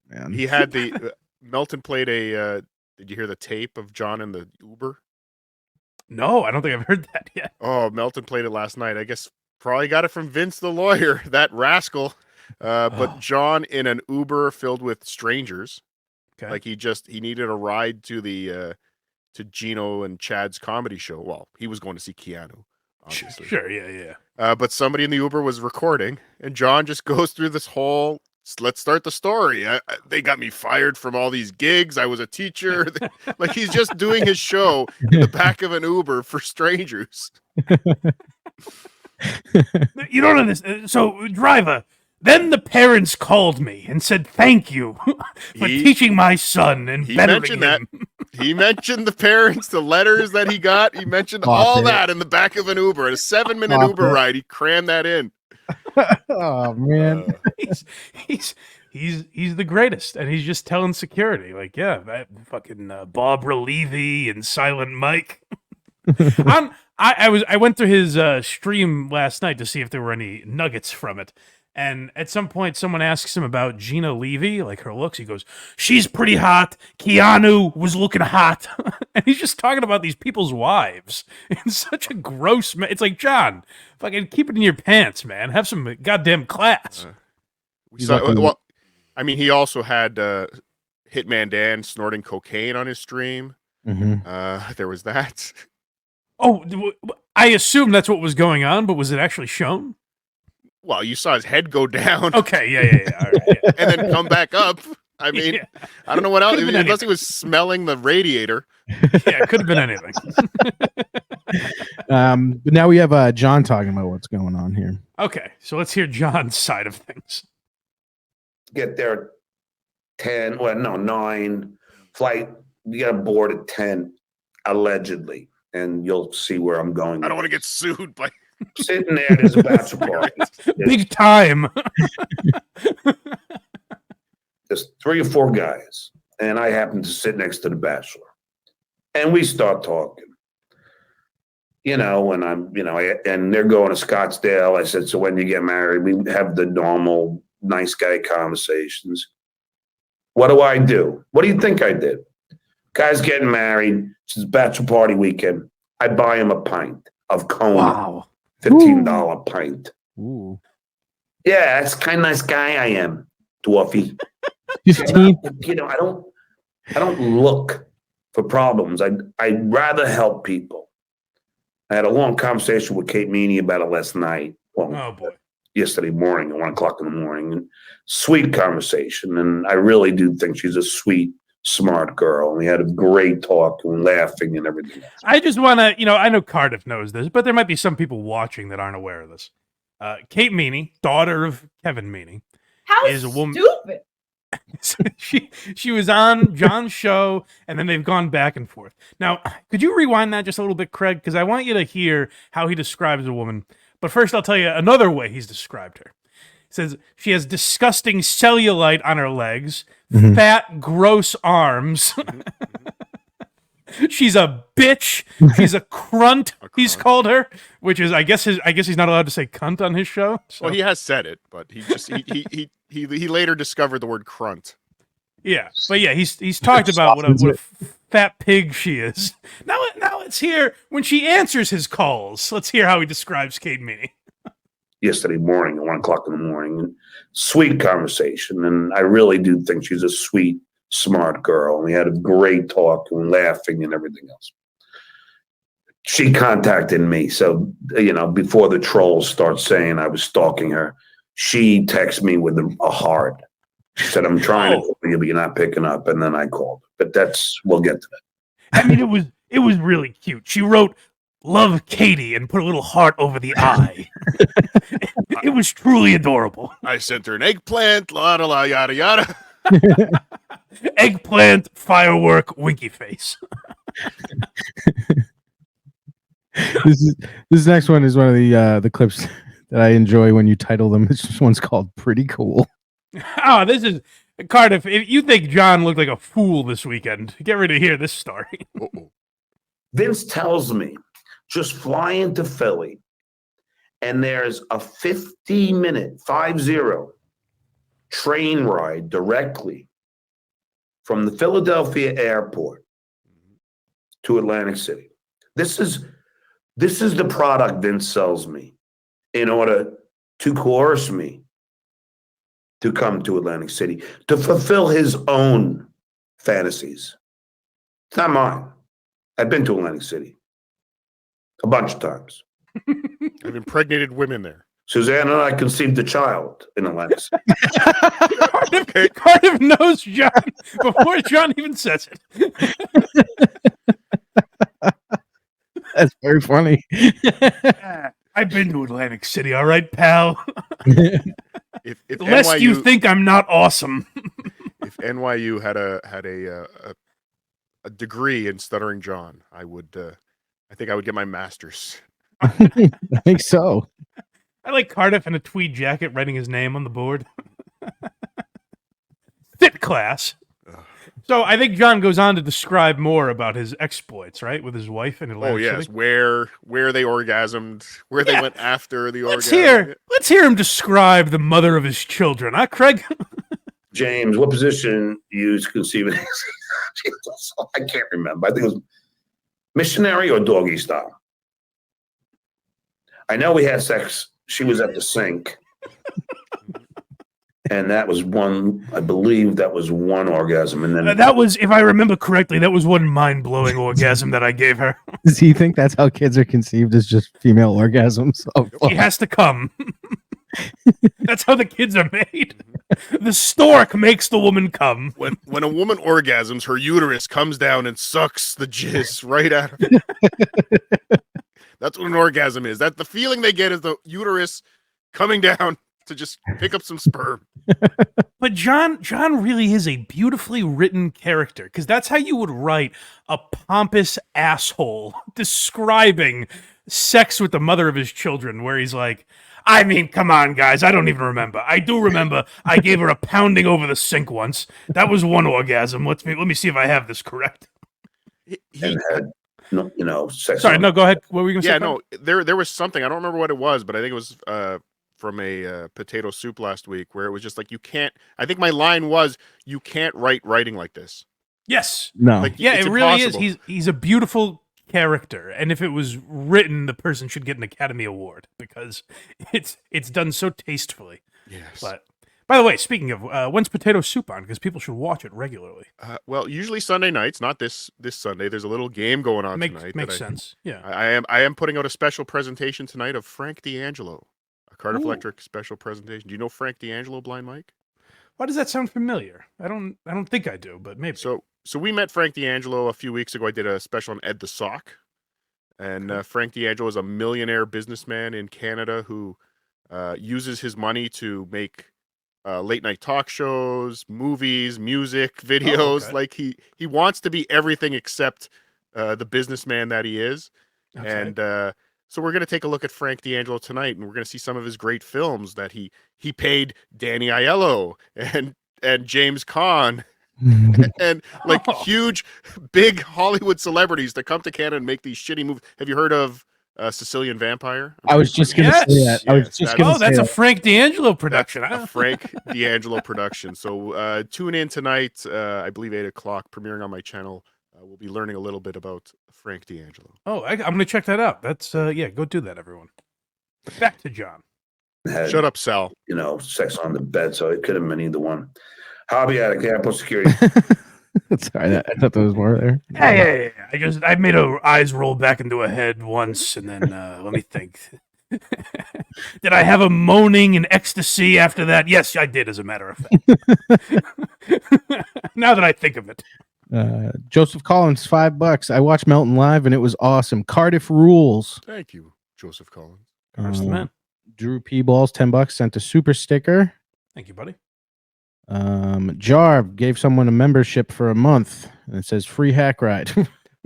Man. He had the Melton played a. Did you hear the tape of John in the Uber? No, I don't think I've heard that yet. Oh, Melton played it last night. I guess probably got it from Vince the lawyer, that rascal. But John in an Uber filled with strangers. Okay. Like he needed a ride to the to Gino and Chad's comedy show. Well, he was going to see Keanu, obviously. Sure, yeah. But somebody in the Uber was recording, and John just goes through this whole. Let's start the story. They got me fired from all these gigs. I was a teacher. Like he's just doing his show in the back of an Uber for strangers. You don't understand. So, driver, Then the parents called me and said thank you for teaching my son and He bettering mentioned him. He mentioned the parents, the letters that he got. He mentioned all that in the back of an Uber. A 7-minute Uber ride. He crammed that in. Oh man. He's the greatest, and he's just telling security, like, yeah, that fucking Barbara Levy and Silent Mike. I went through his stream last night to see if there were any nuggets from it, and at some point, someone asks him about Gina Levy, like her looks. He goes, "She's pretty hot. Keanu was looking hot," and he's just talking about these people's wives in such a gross. It's like, John, fucking keep it in your pants, man. Have some goddamn class. Well, I mean, he also had Hitman Dan snorting cocaine on his stream. There was that. Oh, I assume that's what was going on, but was it actually shown? Well, you saw his head go down. Okay, yeah. All right, yeah. And then come back up. I mean, I don't know what else, unless he was smelling the radiator. Yeah, it could have been anything. But now we have John talking about what's going on here. Okay, so let's hear John's side of things. Get there at 9 flight. You got aboard at 10, allegedly, and you'll see where I'm going. I don't want to get sued by sitting there. There's a bachelor party. Big time. There's 3 or 4 guys, and I happen to sit next to the bachelor, and we start talking. And and they're going to Scottsdale. I said, so when you get married, we have the normal nice guy conversations. What do I do? What do you think I did? Guy's getting married. It's bachelor party weekend. I buy him a pint of Kona. Wow. $15 pint. Ooh. Yeah, that's the kind of nice guy I am, Dwarfy. 15. I don't look for problems. I'd rather help people. I had a long conversation with Kate Meany about it last night. Well, Oh boy. yesterday morning at 1:00 in the morning. And sweet conversation. And I really do think she's a sweet, smart girl. And we had a great talk and laughing and everything else. I just want to, I know Cardiff knows this, but there might be some people watching that aren't aware of this. Kate Meany, daughter of Kevin Meany, How is a woman. stupid. she was on John's show, and then they've gone back and forth. Now, could you rewind that just a little bit, Craig? Because I want you to hear how he describes a woman. But first, I'll tell you another way he's described her. He says she has disgusting cellulite on her legs, fat, gross arms. She's a bitch. She's a crunt. He's called her, which is, I guess he's not allowed to say cunt on his show. So. Well, he has said it, but he later discovered the word crunt. Yeah, but yeah, he's talked about what a fat pig she is. Now let's hear when she answers his calls. Let's hear how he describes Kate Meany. Yesterday morning at 1:00 in the morning. And sweet conversation. And I really do think she's a sweet, smart girl. And we had a great talk and laughing and everything else. She contacted me. So, before the trolls start saying I was stalking her, she texted me with a heart. She said, I'm trying to call you, but you're not picking up. And then I called. But we'll get to that. I mean, it was really cute. She wrote, "Love Katie," and put a little heart over the eye. It was truly adorable. I sent her an eggplant, la da la yada yada. Eggplant, firework, winky face. This next one is one of the clips that I enjoy when you title them. This one's called "Pretty Cool." Oh, this is Cardiff. If you think John looked like a fool this weekend, get ready to hear this story. Vince tells me just fly into Philly and there's a 50-minute, 50 train ride directly from the Philadelphia airport to Atlantic City. This is the product Vince sells me in order to coerce me to come to Atlantic City, to fulfill his own fantasies. It's not mine. I've been to Atlantic City a bunch of times. I've impregnated women there. Suzanne and I conceived a child in Atlantic City. Cardiff knows John before John even says it. That's very funny. I've been to Atlantic City, all right, pal. If Lest you think I'm not awesome. If NYU had a degree in Stuttering John, I think I would get my master's. I think so. I like Cardiff in a tweed jacket writing his name on the board. Fit class. So I think John goes on to describe more about his exploits, right, with his wife in Atlantic City. Where they orgasmed, where they went after the orgasm. Let's hear him describe the mother of his children, huh, Craig? James, what position you conceive it? I can't remember. I think it was missionary or doggy style. I know we had sex. She was at the sink. And that was one, I believe that was one orgasm. And then that was, if I remember correctly, that was one mind-blowing orgasm that I gave her. Does he think that's how kids are conceived, as just female orgasms? Oh, he has to come. That's how the kids are made. The stork makes the woman come. When a woman orgasms, her uterus comes down and sucks the jizz right out of her. That's what an orgasm is. That the feeling they get is the uterus coming down to just pick up some sperm. But John really is a beautifully written character, because that's how you would write a pompous asshole describing sex with the mother of his children, where he's like, I mean, come on, guys, I don't even remember. I do remember I gave her a pounding over the sink once. That was one orgasm. Let me see if I have this correct. And had, sex. Sorry, no, go ahead. What were you going to say? Yeah, no, there was something. I don't remember what it was, but I think it was from a potato soup last week, where it was just like, you can't. I think my line was, you can't write writing like this. Yes. No. Like, yeah, it really impossible. is. He's a beautiful character, and if it was written, the person should get an Academy Award, because it's done so tastefully. Yes. But by the way, speaking of, when's Potato Soup on? Because people should watch it regularly. Well, usually Sunday nights, not this Sunday. There's a little game going on tonight. Makes sense. Yeah. I am putting out a special presentation tonight of Frank D'Angelo, a Cardiff Electric special presentation. Do you know Frank D'Angelo, Blind Mike? Why does that sound familiar? I don't think I do, but maybe. So we met Frank D'Angelo a few weeks ago. I did a special on Ed the Sock. And Frank D'Angelo is a millionaire businessman in Canada who uses his money to make late night talk shows, movies, music, videos. Oh, okay. Like he wants to be everything except the businessman that he is. Okay. And so we're going to take a look at Frank D'Angelo tonight, and we're going to see some of his great films that he paid Danny Aiello and James Caan and like huge, big Hollywood celebrities that come to Canada and make these shitty movies. Have you heard of Sicilian Vampire? I was just going to say that. I was just going to say that's that. a Frank D'Angelo production. That's a Frank D'Angelo production. So tune in tonight, I believe 8:00, premiering on my channel. We'll be learning a little bit about Frank D'Angelo. Oh, I'm going to check that out. That's go do that, everyone. Back to John. Shut up, Sal. Sex on the bed, so it could have been either one. Hobby addict, airport security. Sorry, I thought there was more there. Hey. I made her eyes roll back into her head once, and then let me think. Did I have a moaning in ecstasy after that? Yes, I did, as a matter of fact. Now that I think of it. Joseph Collins, $5. I watched Melton live, and it was awesome. Cardiff rules. Thank you, Joseph Collins. First the man. Drew P. Balls, $10, sent a super sticker. Thank you, buddy. Jarv gave someone a membership for a month, and it says free hack ride.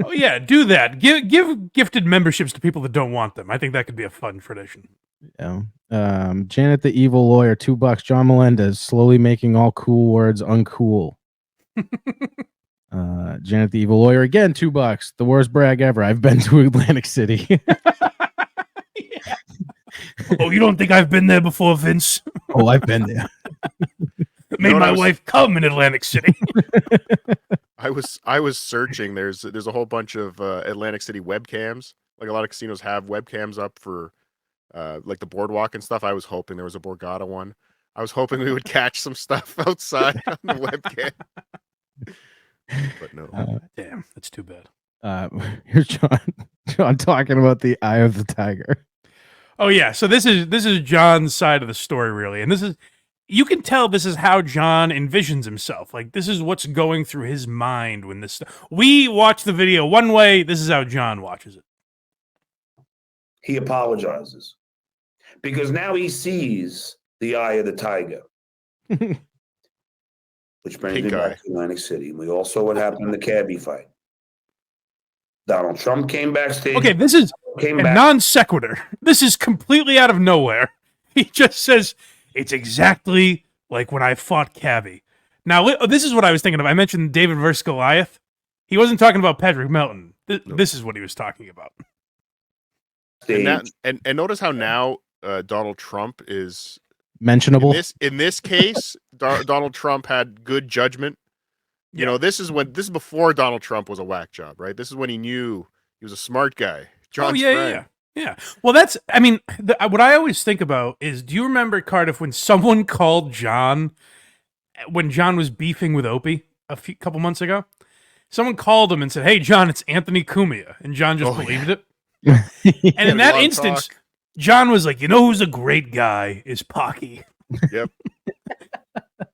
Oh yeah, do that. Give gifted memberships to people that don't want them. I think that could be a fun tradition. Yeah. Janet the Evil Lawyer, $2. John Melendez, slowly making all cool words uncool. Janet the Evil Lawyer, again, $2. The worst brag ever. I've been to Atlantic City. Yeah. Oh, you don't think I've been there before, Vince? Oh, I've been there. Made my wife come in Atlantic City. I was searching. There's a whole bunch of Atlantic City webcams. Like a lot of casinos have webcams up for like the boardwalk and stuff. I was hoping there was a Borgata one. I was hoping we would catch some stuff outside on the webcam. But no. Damn, that's too bad. Here's John talking about the Eye of the Tiger. Oh yeah, so this is John's side of the story, really, and you can tell this is how John envisions himself. Like, this is what's going through his mind when we watch the video one way. This is how John watches it. He apologizes because now he sees the eye of the tiger. Which brings Pink me eye. back to Atlantic City. We all saw what happened in the cabbie fight. Donald Trump came backstage. Okay, this is came a back. non sequitur. This is completely out of nowhere. He just says it's exactly like when I fought Cabby. Now, this is what I was thinking of. I mentioned David versus Goliath. He wasn't talking about Patrick Melton. This is what he was talking about. And notice how now Donald Trump is Mentionable. in this case. Donald Trump had good judgment. You know, this is before Donald Trump was a whack job, right? This is when he knew he was a smart guy. John's friend. Yeah. Well, what I always think about is, do you remember, Cardiff, when someone called John, when John was beefing with Opie couple months ago? Someone called him and said, "Hey, John, it's Anthony Cumia," and John just believed it. And in that instance, John was like, "You know who's a great guy is Pocky." Yep.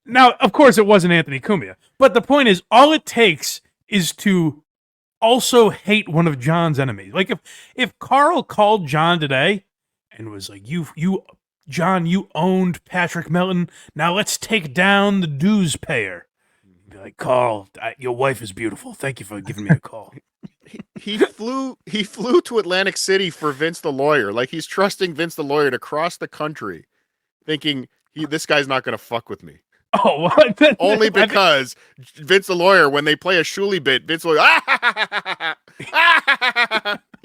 Now, of course, it wasn't Anthony Cumia, but the point is, all it takes is to also hate one of John's enemies. Like if Carl called John today and was like, John, you owned Patrick Melton. Now let's take down the dues payer." Be like, "Carl, your wife is beautiful. Thank you for giving me a call." He flew to Atlantic City for Vince the lawyer. Like, he's trusting Vince the lawyer to cross the country, thinking this guy's not going to fuck with me. Oh, well, Only because Vince the lawyer, when they play a Shuley bit, Vince the lawyer,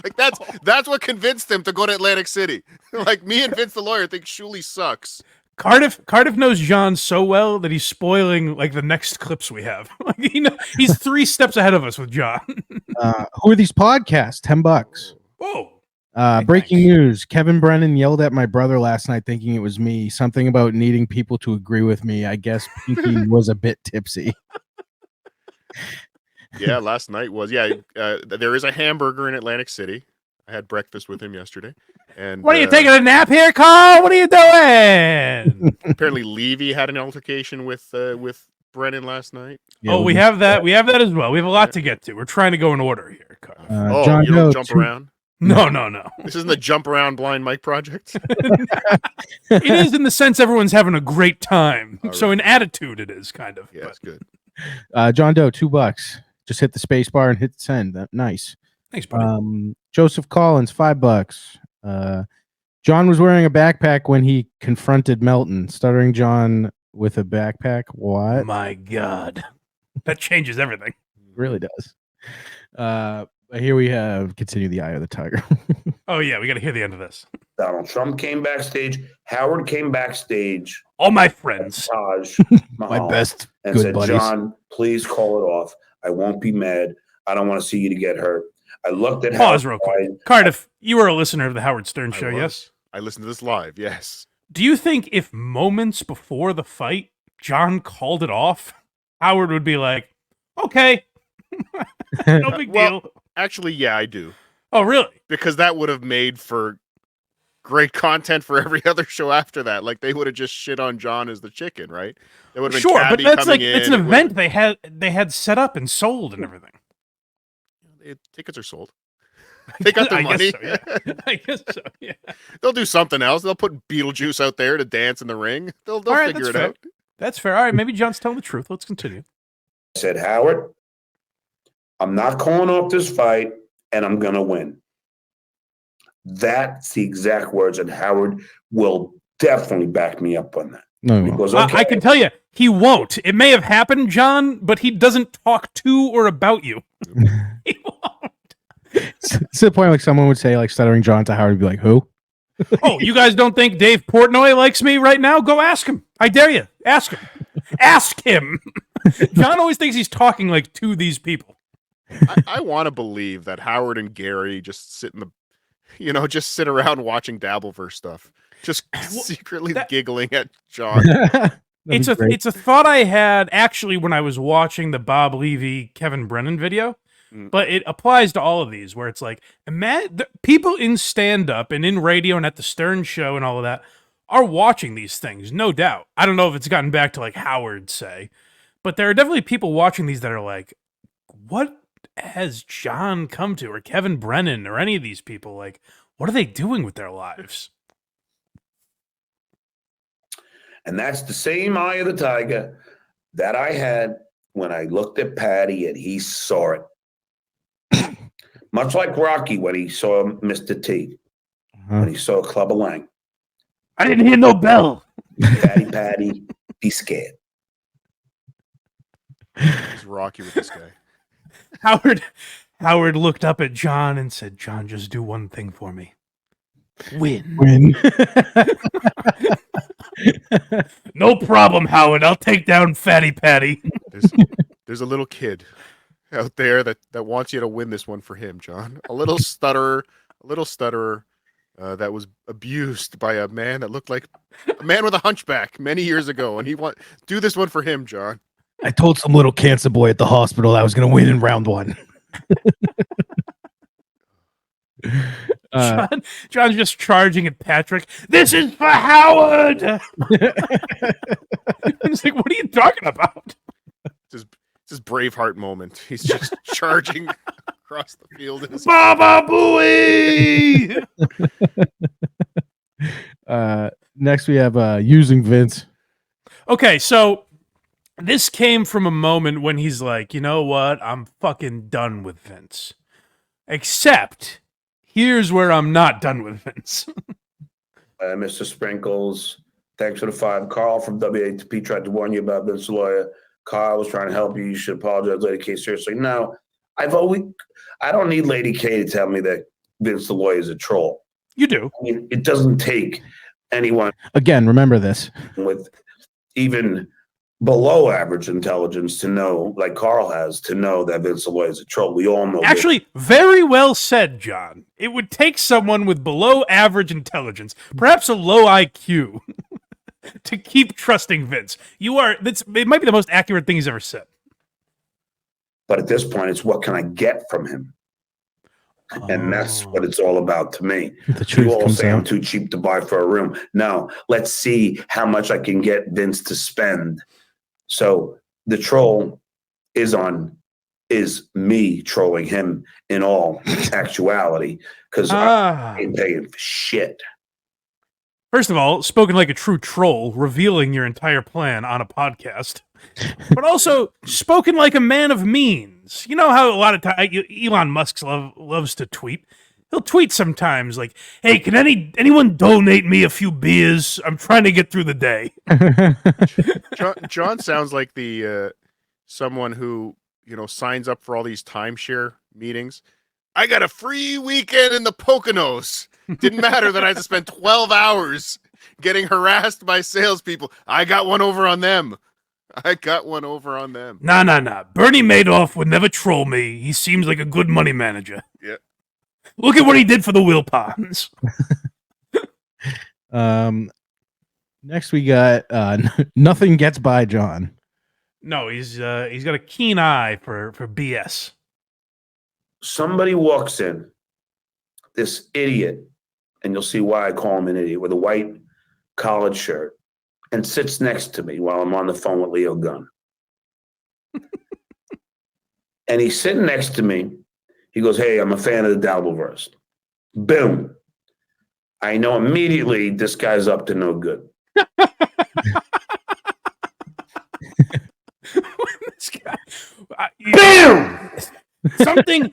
like that's what convinced him to go to Atlantic City. Like, me and Vince the lawyer think Shuley sucks. Cardiff knows John so well that he's spoiling like the next clips we have. Like, he's 3 steps ahead of us with John. Who are these podcasts? $10. Whoa. Breaking news. Kevin Brennan yelled at my brother last night thinking it was me. Something about needing people to agree with me. I guess Pinky was a bit tipsy. Yeah, last night was. Yeah, there is a hamburger in Atlantic City. I had breakfast with him yesterday. And What are you taking a nap here, Carl? What are you doing? apparently Levy had an altercation with Brennan last night. Yeah, We have that. We have that as well. We have a lot to get to. We're trying to go in order here, Carl. John you don't jump around? No. This isn't the jump around blind Mike project. It is in the sense everyone's having a great time. All So right. in attitude, it is kind of. Yeah, but- it's good. John Doe, $2. Just hit the space bar and hit send. Nice. Thanks, buddy. Joseph Collins, $5. John was wearing a backpack when he confronted Melton. Stuttering John with a backpack. What? My God. That changes everything. Really does. Here we have continue the eye of the tiger. Oh, yeah. We got to hear the end of this. Donald Trump came backstage. Howard came backstage. All my friends. Taj My Mahal, best and good said, buddies. "John, please call it off. I won't be mad. I don't want to see you to get hurt." I looked at Pause Howard. real quick. Cardiff, you were a listener of the Howard Stern Show, I was. yes? I listened to this live. Yes. Do you think if moments before the fight, John called it off, Howard would be like, "Okay, no big Well- deal." Actually, yeah, I do. Oh, really? Because that would have made for great content for every other show after that. Like, they would have just shit on John as the chicken, right? There would have been Sure, but Cabby that's coming like in. it's an It would- event they had set up and sold and everything. Tickets are sold. They got their I money. guess so, yeah. I guess so. Yeah. They'll do something else. They'll put Beetlejuice out there to dance in the ring. They'll All right, figure that's it fair. out. That's fair. All right, maybe John's telling the truth. Let's continue. I said, "Howard, I'm not calling off this fight, and I'm going to win." That's the exact words, and Howard will definitely back me up on that. No, Because, I can tell you, he won't. It may have happened, John, but he doesn't talk to or about you. He won't. it's the point like someone would say like Stuttering John to Howard would be like, "Who?" Oh, you guys don't think Dave Portnoy likes me right now? Go ask him. I dare you. Ask him. Ask him. John always thinks he's talking like to these people. I want to believe that Howard and Gary just sit in the, just sit around watching Dabbleverse stuff, just secretly giggling at John. It's a thought I had actually when I was watching the Bob Levy Kevin Brennan video, but it applies to all of these where it's like, people in stand-up and in radio and at the Stern Show and all of that are watching these things, no doubt. I don't know if it's gotten back to like Howard say, but there are definitely people watching these that are like, what has John come to, or Kevin Brennan, or any of these people? Like, what are they doing with their lives? And that's the same eye of the tiger that I had when I looked at Patty and he saw it. Much like Rocky when he saw Mr. T, when he saw Clubber Lang. I didn't hear no bell. Patty, be scared. He's Rocky with this guy. Howard looked up at John and said, "John, just do one thing for me. Win." No problem, Howard. I'll take down Fatty Patty. There's a little kid out there that wants you to win this one for him, John. A little stutterer that was abused by a man that looked like a man with a hunchback many years ago, and do this one for him, John. I told some little cancer boy at the hospital I was going to win in round 1. John's just charging at Patrick. This is for Howard. He's like, "What are you talking about?" It's his Braveheart moment. He's just charging across the field. Baba Booey! Next, we have using Vince. Okay, so this came from a moment when he's like, "You know what? I'm fucking done with Vince. Except, here's where I'm not done with Vince." Mr. Sprinkles, thanks for the 5. Carl from WATP tried to warn you about Vince Lawyer. Carl was trying to help you. You should apologize, Lady K. Seriously, no. I don't need Lady K to tell me that Vince the Lawyer is a troll. You do. I mean, it doesn't take anyone Again, remember this. with even below average intelligence to know, like Carl has, to know that Vince the Lawyer is a troll. We all know. Actually, very well said, John. It would take someone with below average intelligence, perhaps a low IQ, to keep trusting Vince. It might be the most accurate thing he's ever said. But at this point, it's what can I get from him? And that's what it's all about to me. The truth You all comes say I'm out. too cheap to buy for a room. No, let's see how much I can get Vince to spend. So the troll is me trolling him in all actuality, because I ain't paying for shit. First of all, spoken like a true troll, revealing your entire plan on a podcast. But also, spoken like a man of means. You know how a lot of times Elon Musk loves to tweet? He'll tweet sometimes like, "Hey, can anyone donate me a few beers? I'm trying to get through the day." John sounds like the someone who signs up for all these timeshare meetings. I got a free weekend in the Poconos. Didn't matter that I had to spend 12 hours getting harassed by salespeople. I got one over on them. Nah. Bernie Madoff would never troll me. He seems like a good money manager. Yeah. Look at what he did for the Wilpons. Next, we got Nothing Gets By John. No, he's got a keen eye for BS. Somebody walks in, this idiot, and you'll see why I call him an idiot, with a white collared shirt, and sits next to me while I'm on the phone with Leo Gunn. And he's sitting next to me. He goes, "Hey, I'm a fan of the Dabbleverse." Boom. I know immediately this guy's up to no good. This guy, BAM! Something.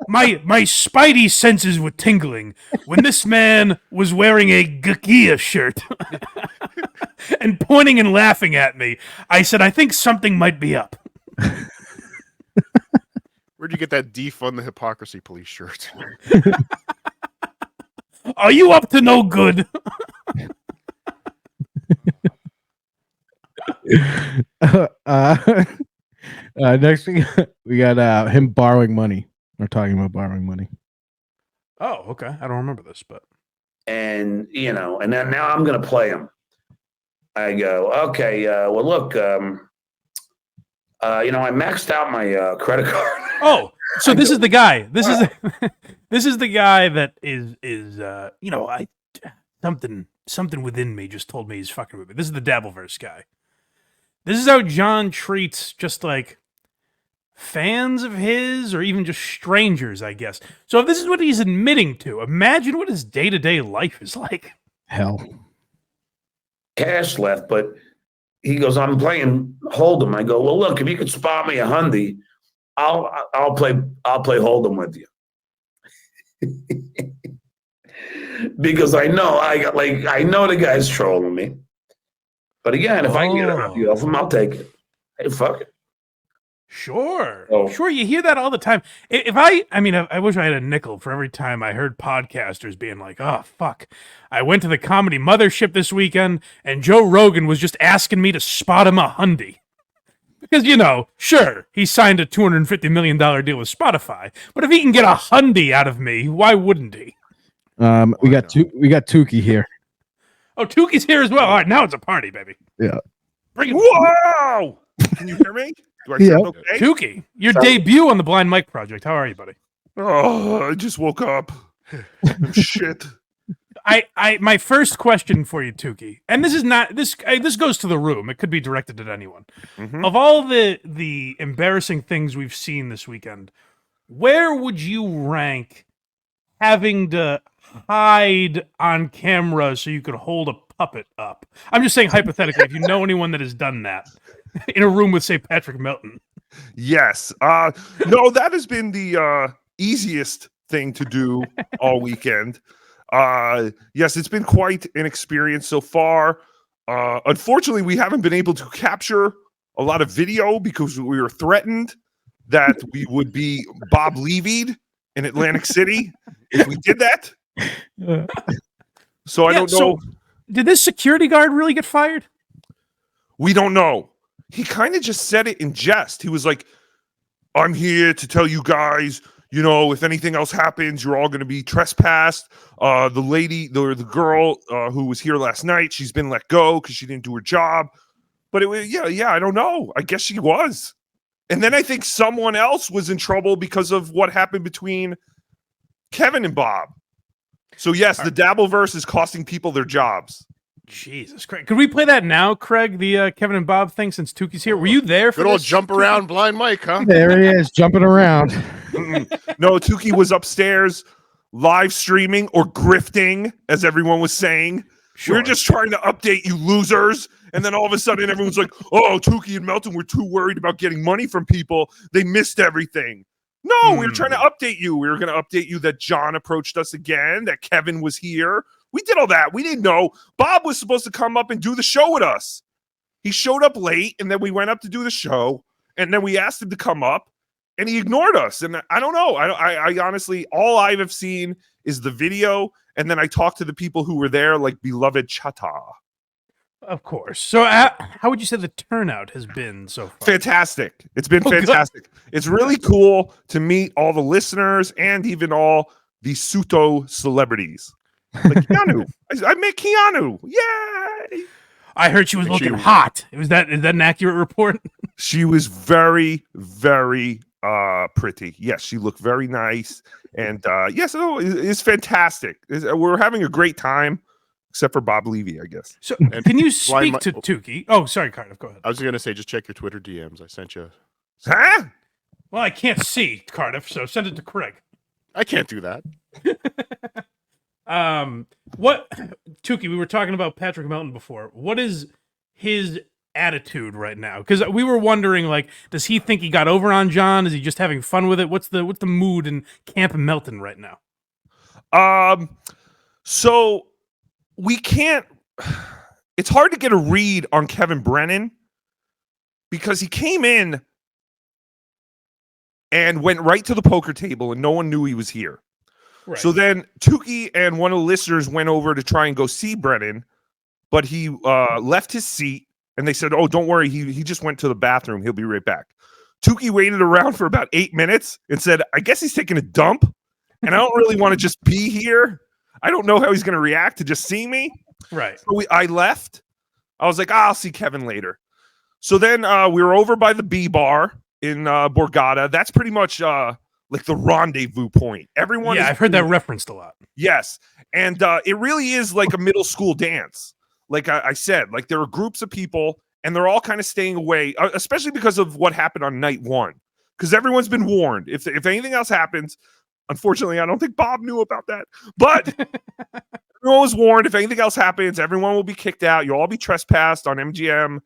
My spidey senses were tingling when this man was wearing a Gakia shirt and pointing and laughing at me. I said, "I think something might be up." Where'd you get that defund the hypocrisy police shirt? Are you up to no good? Next, we got him borrowing money. We're talking about borrowing money. Oh, okay. I don't remember this, but And and then now I'm going to play him. I go, "Okay, well, look, I maxed out my credit card." oh, so this is the guy. This is this is the guy that is something within me just told me he's fucking with me. This is the Dabbleverse guy. This is how John treats just like fans of his or even just strangers, I guess. So if this is what he's admitting to, imagine what his day-to-day life is like. Hell. cash left, but he goes, I'm playing Hold'em. I go, well, look, if you could spot me a hundy, I'll play Hold'em with you. Because I know the guy's trolling me. But again, if I can get a hundy off him, I'll take it. Hey, fuck it. Sure. Oh. Sure. You hear that all the time. I wish I had a nickel for every time I heard podcasters being like, oh, fuck. I went to the comedy mothership this weekend and Joe Rogan was just asking me to spot him a hundy. Because, sure, he signed a $250 million deal with Spotify. But if he can get a hundy out of me, why wouldn't he? We got Tookie here. Oh, Tookie's here as well. All right, now it's a party, baby. Yeah. Bring it. Whoa! Can you hear me? Do I sound okay? Tookie, your debut on the Blind Mike Project. How are you, buddy? Oh, I just woke up. I'm shit. My first question for you, Tookie, and this is not this goes to the room. It could be directed at anyone. Mm-hmm. Of all the embarrassing things we've seen this weekend, where would you rank having to hide on camera so you could hold a puppet up? I'm just saying hypothetically, if you know anyone that has done that in a room with, say, Patrick Melton. Yes. No, that has been the easiest thing to do all weekend. Yes, it's been quite an experience so far. Unfortunately, we haven't been able to capture a lot of video because we were threatened that we would be Bob Levy'd in Atlantic City if we did that. So I don't know. So did this security guard really get fired? We don't know. He kind of just said it in jest. He was like, I'm here to tell you guys, if anything else happens, you're all going to be trespassed. The girl who was here last night, she's been let go because she didn't do her job. But it was, I don't know. I guess she was. And then I think someone else was in trouble because of what happened between Kevin and Bob. So yes, the Dabbleverse is costing people their jobs. Jesus Christ. Could we play that now, Craig, the Kevin and Bob thing, since Tookie's here? Were you there for Good old this? jump around Blind Mike, huh? There he is, jumping around. No, Tookie was upstairs live streaming or grifting, as everyone was saying. Sure. We're just trying to update you losers. And then all of a sudden, everyone's like, oh, Tookie and Melton were too worried about getting money from people. They missed everything. No, we were trying to update you. We were going to update you that John approached us again, that Kevin was here. We did all that. We didn't know. Bob was supposed to come up and do the show with us. He showed up late, and then we went up to do the show, and then we asked him to come up, and he ignored us. And I don't know. I honestly, all I have seen is the video, and then I talked to the people who were there, like beloved Chata. Of course. So how would you say the turnout has been so far? Fantastic. It's been fantastic. Good. It's really cool to meet all the listeners and even all the Suto celebrities. Like Keanu. I met Keanu. Yay! I heard she was looking hot. Is that an accurate report? She was very, very pretty. Yes, she looked very nice. And yes, it's fantastic. We're having a great time, except for Bob Levy, I guess. So can you speak to Tookie? Oh, sorry, Cardiff. Go ahead. I was going to say, just check your Twitter DMs. I sent you. Huh? Well, I can't see, Cardiff, so send it to Craig. I can't do that. What, Tookie, we were talking about Patrick Melton before. What is his attitude right now? Because we were wondering, like, does he think he got over on John? Is he just having fun with it? What's the mood in Camp Melton right now? So we can't. It's hard to get a read on Kevin Brennan because he came in and went right to the poker table, and no one knew he was here. Right. So then Tookie and one of the listeners went over to try and go see Brennan, but he left his seat, and they said, oh, don't worry, he just went to the bathroom. He'll be right back. Tookie waited around for about 8 minutes and said, I guess he's taking a dump, and I don't really want to just be here. I don't know how he's going to react to just seeing me. Right. So I left. I was like, I'll see Kevin later. So then we were over by the B bar in Borgata. That's pretty much like the rendezvous point. Everyone. Yeah, I've heard that referenced a lot. Yes. And it really is like a middle school dance. Like I said, like there are groups of people and they're all kind of staying away, especially because of what happened on night one. Because everyone's been warned. If anything else happens, unfortunately, I don't think Bob knew about that. But everyone was warned. If anything else happens, everyone will be kicked out. You'll all be trespassed on MGM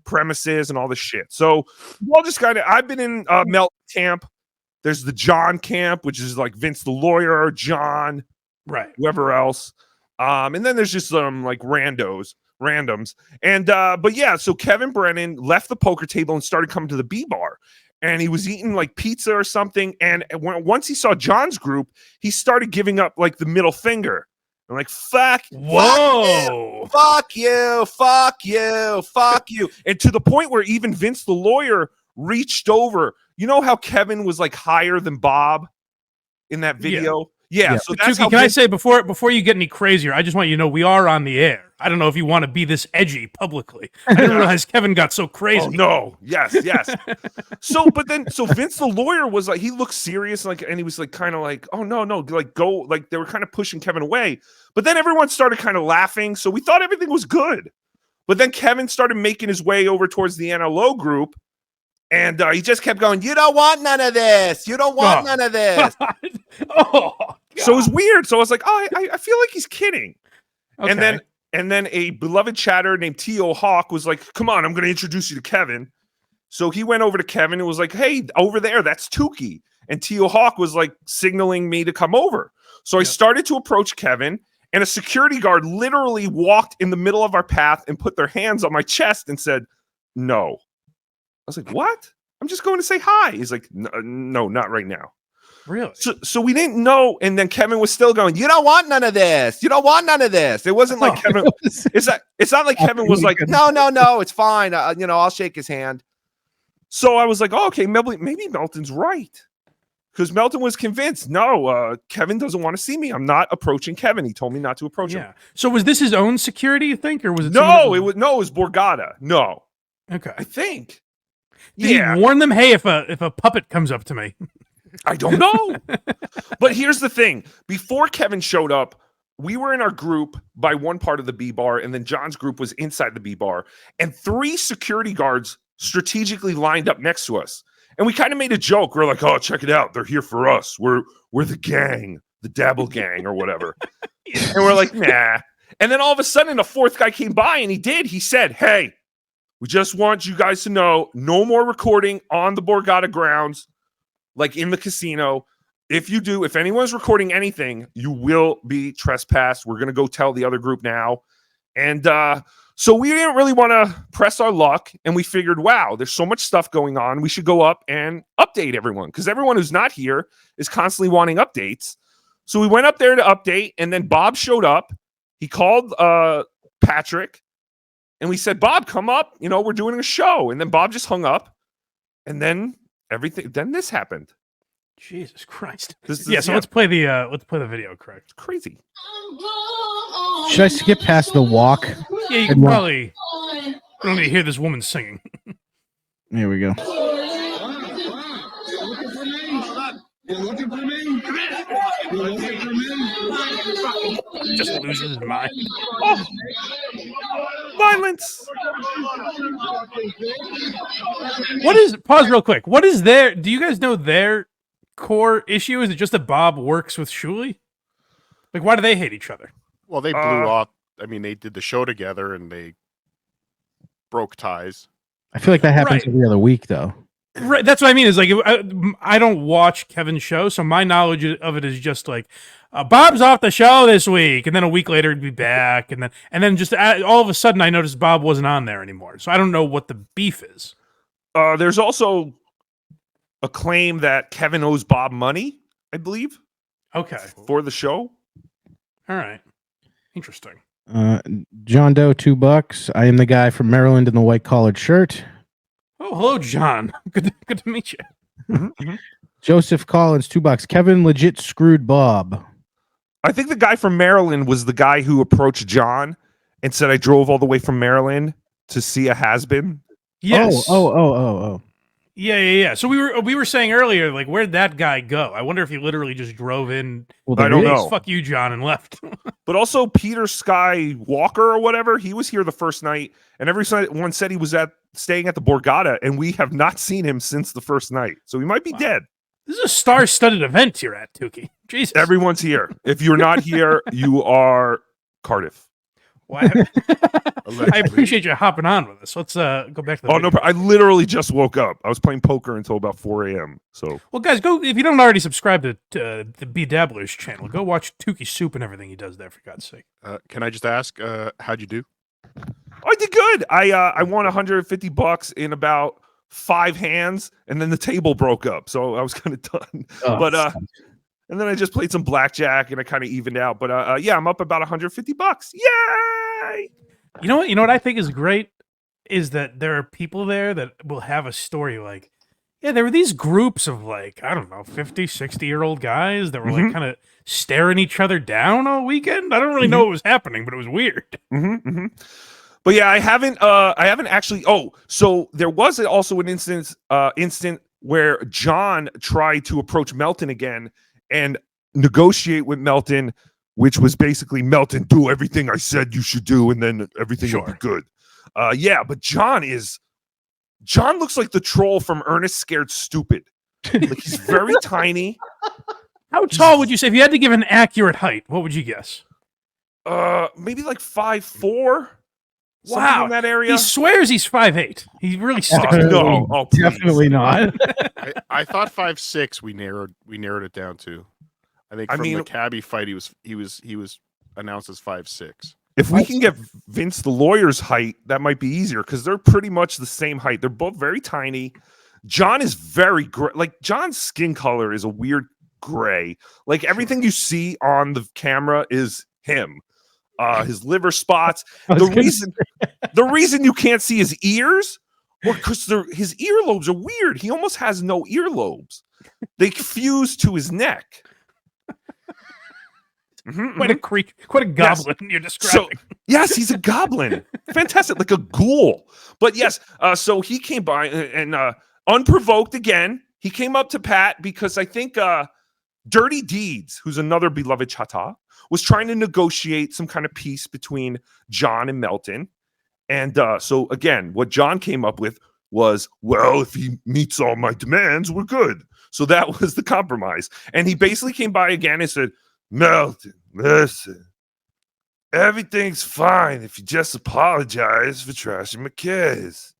premises and all this shit. So we'll just kind of. I've been in Melton camp. There's the John camp, which is like Vince the lawyer, John, Right. whoever else. And then there's just some like randoms. And but yeah, so Kevin Brennan left the poker table and started coming to the B bar. And he was eating like pizza or something. And once he saw John's group, he started giving up like the middle finger. I'm like, fuck. Whoa. Fuck you. Fuck you. Fuck you. And to the point where even Vince the lawyer reached over. You know how Kevin was like higher than Bob in that video? Yeah. So that's Tookie, how can I say before you get any crazier, I just want you to know we are on the air. I don't know if you want to be this edgy publicly. I didn't realize Kevin got so crazy. Oh, no. Yes. So Vince the lawyer was like, he looked serious, like, and he was like, kind of like, oh no, like go, like they were kind of pushing Kevin away. But then everyone started kind of laughing, so we thought everything was good. But then Kevin started making his way over towards the NLO group. And he just kept going, you don't want none of this. You don't want none of this. Oh, God. So it was weird. So I was like, oh, I feel like he's kidding. Okay. And then a beloved chatter named T.O. Hawk was like, come on, I'm going to introduce you to Kevin. So he went over to Kevin and was like, hey, over there, that's Tookie. And T.O. Hawk was like signaling me to come over. So I started to approach Kevin, and a security guard literally walked in the middle of our path and put their hands on my chest and said, no. I was like, what? I'm just going to say hi. He's like, no, not right now. Really? So we didn't know. And then Kevin was still going, you don't want none of this. You don't want none of this. It wasn't like Kevin. It's not like Kevin was like, no, it's fine. I'll shake his hand. So I was like, oh, okay, maybe Melton's right. Because Melton was convinced, no, Kevin doesn't want to see me. I'm not approaching Kevin. He told me not to approach him. So was this his own security, you think? Or was it it was Borgata. No. Okay. I think. Did he warn them, hey, if a puppet comes up to me? I don't know. But here's the thing. Before Kevin showed up, we were in our group by one part of the B bar, and then John's group was inside the B bar. And 3 security guards strategically lined up next to us. And we kind of made a joke. We're like, oh, check it out. They're here for us. We're the gang, the Dabble gang or whatever. And we're like, nah. And then all of a sudden, a 4th guy came by, and he said, hey, we just want you guys to know no more recording on the Borgata grounds, like in the casino. If anyone's recording anything, you will be trespassed. We're going to go tell the other group now. And so we didn't really want to press our luck. And we figured, wow, there's so much stuff going on. We should go up and update everyone because everyone who's not here is constantly wanting updates. So we went up there to update. And then Bob showed up. He called Patrick. And we said, Bob, come up. We're doing a show. And then Bob just hung up. And then this happened. Jesus Christ. So let's play the video, correct? It's crazy. Should I skip past the walk? Yeah, you can probably don't need to hear this woman singing. Here we go. You're looking for me? You're looking for me? Just loses his mind. Oh. Violence. Pause real quick. Do you guys know their core issue? Is it just that Bob works with Shuley? Like, why do they hate each other? Well, they blew off. I mean, they did the show together and they broke ties. I feel like that happens every other week, though. Right, that's what I mean. Is like I don't watch Kevin's show, so my knowledge of it is just like Bob's off the show this week, and then a week later he'd be back, and then just all of a sudden I noticed Bob wasn't on there anymore. So I don't know what the beef is. There's also a claim that Kevin owes Bob money, I believe. Okay, for the show. All right, interesting. John Doe, $2. I am the guy from Maryland in the white collared shirt. Oh, hello, John. Good to meet you. Mm-hmm. Joseph Collins, $2. Kevin legit screwed Bob. I think the guy from Maryland was the guy who approached John and said, I drove all the way from Maryland to see a has-been. Yes. Oh. Yeah. So we were saying earlier, like, where'd that guy go? I wonder if he literally just drove in. Well, I don't know. Fuck you, John, and left. But also Peter Sky Walker or whatever, he was here the first night, and everyone said he was staying at the Borgata, and we have not seen him since the first night. So he might be dead. This is a star-studded event you're at, Tookie. Jesus. Everyone's here. If you're not here, you are Cardiff. Well, I appreciate you hopping on with us. Let's go back to the Oh, no, I literally just woke up. I was playing poker until about 4 a.m. So, well, guys, go if you don't already subscribe to the B Dabblers channel, go watch Tookie Soup and everything he does there, for God's sake. Can I just ask, how'd you do? I did good. I won $150 in about 5 hands, and then the table broke up, so I was kind of done. But and then I just played some blackjack, and I kind of evened out. But yeah, I'm up about $150. Yay! You know what? You know what I think is great is that there are people there that will have a story like, yeah, there were these groups of like, I don't know, 50, 60-year-old guys that were like kind of staring each other down all weekend. I don't really know what was happening, but it was weird. But yeah, I haven't actually. Oh, so there was also an instant where John tried to approach Melton again and negotiate with Melton, which was basically, Melton, do everything I said you should do, and then everything will be good. Yeah, but John looks like the troll from Ernest Scared Stupid. Like, he's very tiny. How tall would you say, if you had to give an accurate height, what would you guess? Maybe like 5'4". Wow, in that area. He swears he's 5'8". He really sticks. No, Definitely not. I thought 5'6". We narrowed it down to. I think from the cabbie fight, he was announced as 5'6". If we can get Vince the lawyer's height, that might be easier because they're pretty much the same height. They're both very tiny. John is very gray. Like, John's skin color is a weird gray. Like, everything you see on the camera is him. His liver spots. The reason you can't see his ears, or because his earlobes are weird. He almost has no earlobes. They fuse to his neck. Quite a creature, quite a goblin you're describing. So, yes, he's a goblin. Fantastic, like a ghoul. But yes, so he came by and unprovoked again. He came up to Pat because I think Dirty Deeds, who's another beloved chata, was trying to negotiate some kind of peace between John and Melton. And so again, what John came up with was, well, if he meets all my demands, we're good. So that was the compromise. And he basically came by again and said, Melton, listen, everything's fine if you just apologize for trashing my kids.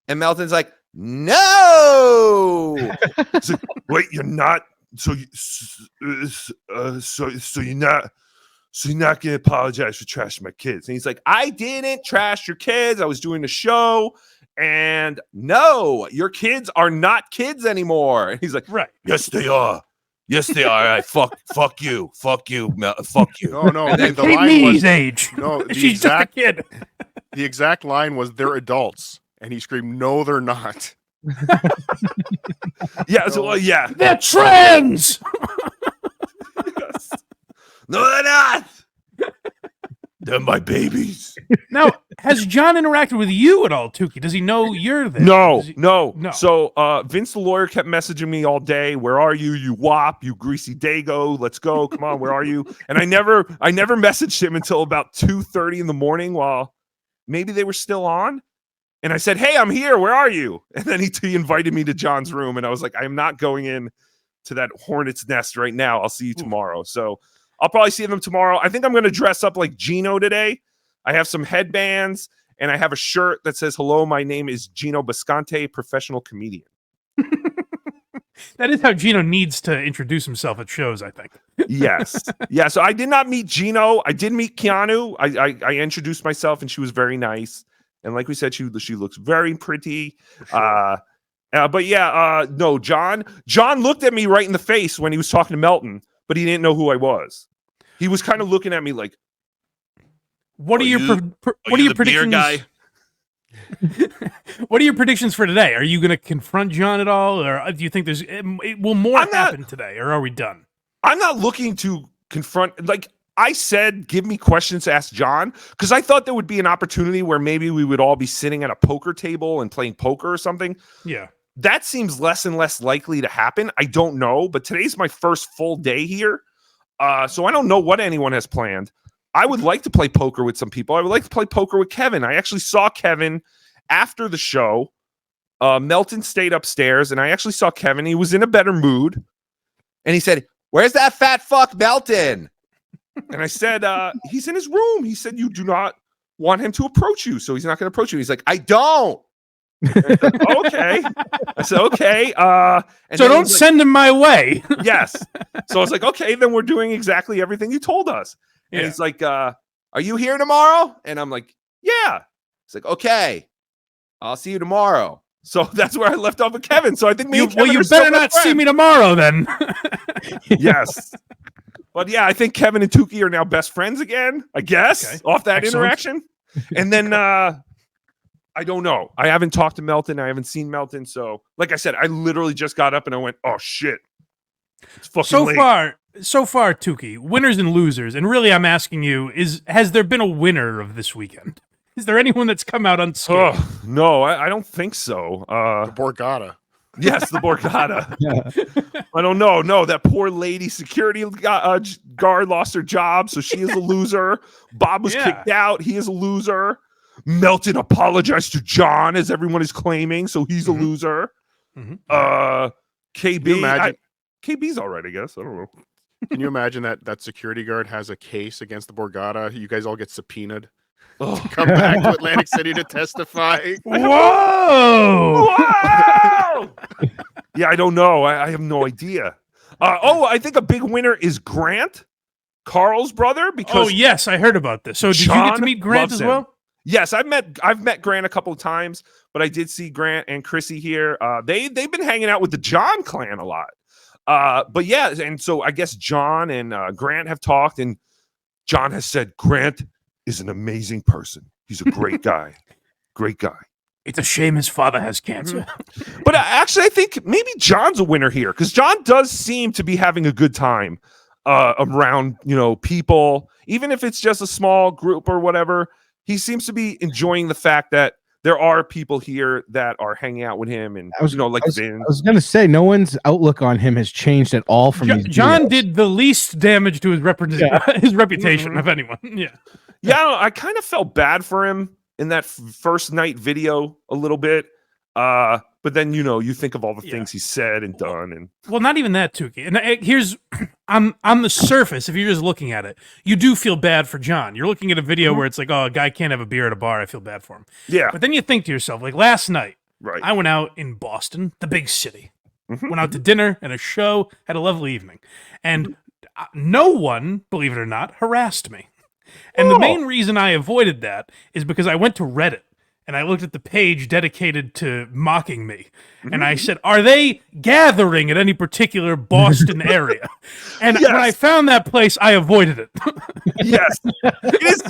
And Melton's like, no. Like, wait, you're not. So you're not gonna apologize for trashing my kids? And he's like, I didn't trash your kids. I was doing a show, and no, your kids are not kids anymore. And he's like, right? Yes, they are. Yes, they are. All right, fuck you, fuck you. No. And the line was age. No, She's just a kid. The exact line was, they're adults, and he screamed, no, they're not. Yeah, so yeah, they're trans. Yes. No, they're not. They're my babies. Now, has John interacted with you at all, Tookie? Does he know you're there? No. No. So Vince the lawyer kept messaging me all day. Where are you? You wop, you greasy dago. Let's go. Come on, where are you? And I never messaged him until about 2:30 in the morning while maybe they were still on. And I said, hey, I'm here. Where are you? And then he invited me to John's room. And I was like, I'm not going in to that hornet's nest right now. I'll see you tomorrow. So I'll probably see them tomorrow. I think I'm going to dress up like Gino today. I have some headbands and I have a shirt that says, hello, my name is Gino Bisconte, professional comedian. That is how Gino needs to introduce himself at shows, I think. Yes. Yeah. So I did not meet Gino. I did meet Keanu. I introduced myself and she was very nice. And like we said, she looks very pretty. Sure. But yeah, no, John looked at me right in the face when he was talking to Melton, but he didn't know who I was. He was kind of looking at me like, what are your predictions? Guy? What are your predictions for today? Are you going to confront John at all, or do you think will more happen today, or are we done? I'm not looking to confront. Like I said, give me questions to ask John, because I thought there would be an opportunity where maybe we would all be sitting at a poker table and playing poker or something. Yeah. That seems less and less likely to happen. I don't know, but today's my first full day here. So I don't know what anyone has planned. I would like to play poker with some people. I would like to play poker with Kevin. I actually saw Kevin after the show. Melton stayed upstairs, and I actually saw Kevin. He was in a better mood. And he said, where's that fat fuck Melton? And I said, he's in his room. He said, you do not want him to approach you, so he's not going to approach you. He's like, I don't. I said, okay. I said, okay. And So then don't he's like, send him my way. yes. So I was like, okay, then we're doing exactly everything you told us. And Yeah. he's like, are you here tomorrow? And I'm like, yeah. He's like, okay, I'll see you tomorrow. So that's where I left off with Kevin. So I think You Kevin are better still not best see friends. me tomorrow then. Yes. But yeah, I think Kevin and Tookie are now best friends again, I guess, Okay. off that Excellent. interaction. And then I don't know. I haven't talked to Melton. I haven't seen Melton. So, like I said, I literally just got up and I went, oh, shit. It's fucking So late. far, Tookie, winners and losers, and really I'm asking you, has there been a winner of this weekend? Is there anyone that's come out unscathed? Oh, no, I don't think so. The Borgata. Yes, the Borgata. I don't know. No, that poor lady security guard lost her job, so she is a loser. Bob was kicked out. He is a loser. Melton apologized to John, as everyone is claiming, so he's a loser. Mhm. KB, Can you imagine? KB's all right, I guess. I don't know. Can you imagine that security guard has a case against the Borgata? You guys all get subpoenaed. Oh. Come back to Atlantic City to testify. Whoa! Whoa! Yeah, I don't know. I have no idea. I think a big winner is Grant, Carl's brother. Because Oh yes, I heard about this. So did you get John to meet Grant loves as him. well? Yes, I've met Grant a couple of times, but I did see Grant and Chrissy here. They've been hanging out with the John clan a lot. But yeah, and so I guess John and Grant have talked, and John has said Grant is an amazing person. He's a great guy. Great guy. It's a shame his father has cancer. But actually, I think maybe John's a winner here, because John does seem to be having a good time around, people, even if it's just a small group or whatever. He seems to be enjoying the fact that there are people here that are hanging out with him, and I was Vin. I was gonna say, no one's outlook on him has changed at all from these John videos. did the least damage to his his reputation of anyone. Yeah. Yeah, I kind of felt bad for him in that first night video a little bit. But then, you think of all the things he said and done. And Well, not even that, Tookie. And here's on the surface, if you're just looking at it, you do feel bad for John. You're looking at a video where it's like, oh, a guy can't have a beer at a bar. I feel bad for him. yeah, But then you think to yourself, like last night, right. I went out in Boston, the big city. Went out to dinner and a show, had a lovely evening. And no one, believe it or not, harassed me. And the main reason I avoided that is because I went to Reddit and I looked at the page dedicated to mocking me. And I said, are they gathering at any particular Boston area? And when I found that place, I avoided it. Yes. It is.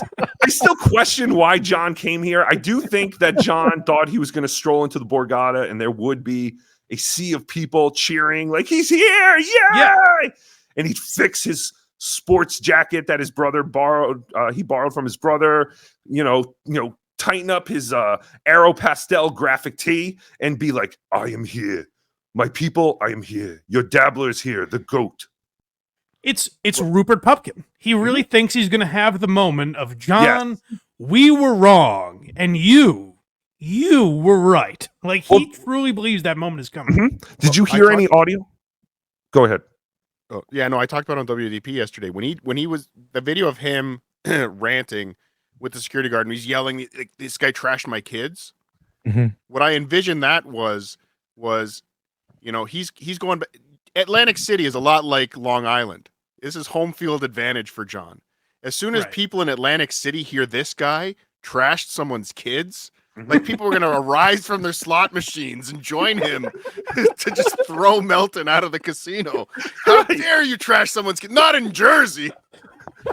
I still question why John came here. I do think that John thought he was going to stroll into the Borgata and there would be a sea of people cheering like, he's here, yay! Yeah. And he'd fix his sports jacket that his brother borrowed. He borrowed from his brother, tighten up his Aero Pastel graphic tee and be like, I am here. My people, I am here. Your dabbler is here, the goat. It's Rupert Pupkin. He really thinks he's going to have the moment of, John, we were wrong, and you were right. Like, he truly believes that moment is coming. Did you hear any audio? Go ahead. Oh, yeah, no, I talked about it on WDP yesterday when he was the video of him ranting with the security guard and he's yelling like, this guy trashed my kids. What I envisioned that was he's going. Atlantic City is a lot like Long Island. This is home field advantage for John. As soon as people in Atlantic City hear this guy trashed someone's kids, like people are going to arise from their slot machines and join him to just throw Melton out of the casino. How dare you trash someone's kid? Not in Jersey,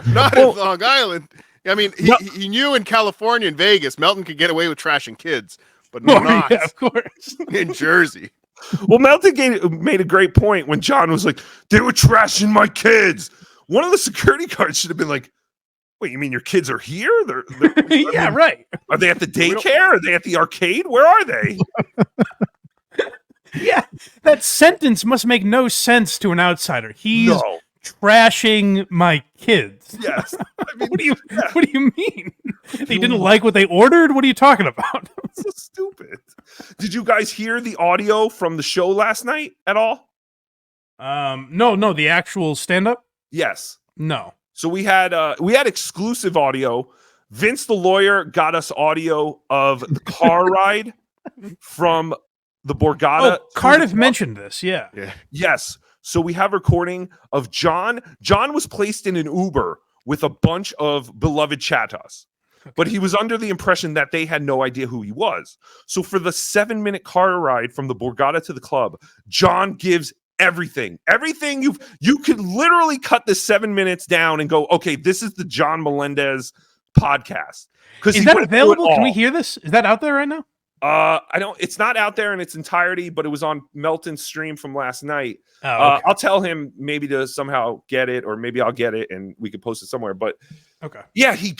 not in Long Island. I mean, he knew in California and Vegas, Melton could get away with trashing kids, but not of course. in Jersey. Well, Melton made a great point when John was like, they were trashing my kids. One of the security guards should have been like, wait, you mean your kids are here? They're Right. Are they at the daycare? Are they at the arcade? Where are they? Yeah, that sentence must make no sense to an outsider. He's trashing my kids. Yes. I mean, what do you mean? They didn't like what they ordered? What are you talking about? So stupid. Did you guys hear the audio from the show last night at all? No, the actual stand-up? Yes. No. So we had exclusive audio. Vince the lawyer got us audio of the car ride from the Borgata. Oh, Cardiff mentioned this. Yeah. Yes. So we have recording of John. John was placed in an Uber with a bunch of beloved Chatas, but he was under the impression that they had no idea who he was. So for the 7-minute car ride from the Borgata to the club, John gives everything you could literally cut the 7 minutes down and go, okay, this is the John Melendez podcast. Because is that available? Can we hear this? Is that out there right now? It's not out there in its entirety, but it was on Melton's stream from last night. Oh, okay. I'll tell him maybe to somehow get it, or maybe I'll get it and we could post it somewhere. But okay, yeah, he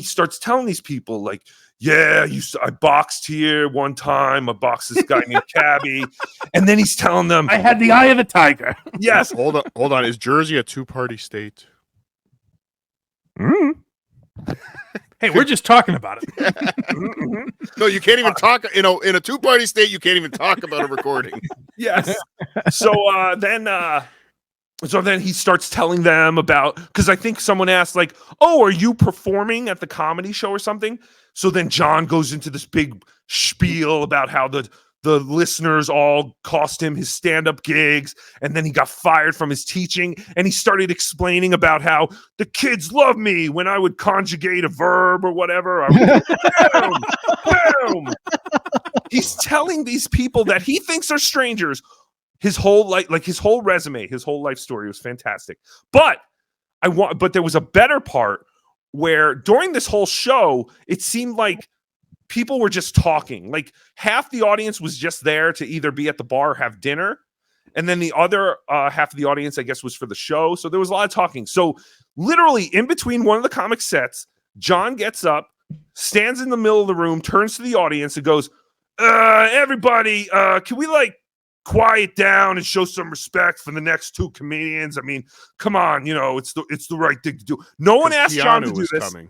starts telling these people like, yeah, I boxed here one time. I boxed this guy named Cabby, and then he's telling them I had the eye of the tiger. Yes. Hold on. Is Jersey a 2-party state? Hey, we're just talking about it. No, you can't even talk. In a 2-party state, you can't even talk about a recording. Yes. So then he starts telling them about, because I think someone asked like, "Oh, are you performing at the comedy show or something?" So then John goes into this big spiel about how the listeners all cost him his stand-up gigs, and then he got fired from his teaching, and he started explaining about how the kids love me when I would conjugate a verb or whatever. I would, boom, boom. He's telling these people that he thinks are strangers his whole life, like his whole resume, his whole life story was fantastic. But there was a better part where during this whole show, it seemed like people were just talking. Like half the audience was just there to either be at the bar or have dinner. And then the other half of the audience, I guess, was for the show. So there was a lot of talking. So literally in between one of the comic sets, John gets up, stands in the middle of the room, turns to the audience and goes, everybody, can we like quiet down and show some respect for the next 2 comedians? I mean, come on, it's the right thing to do. No one asked John to do this. Coming.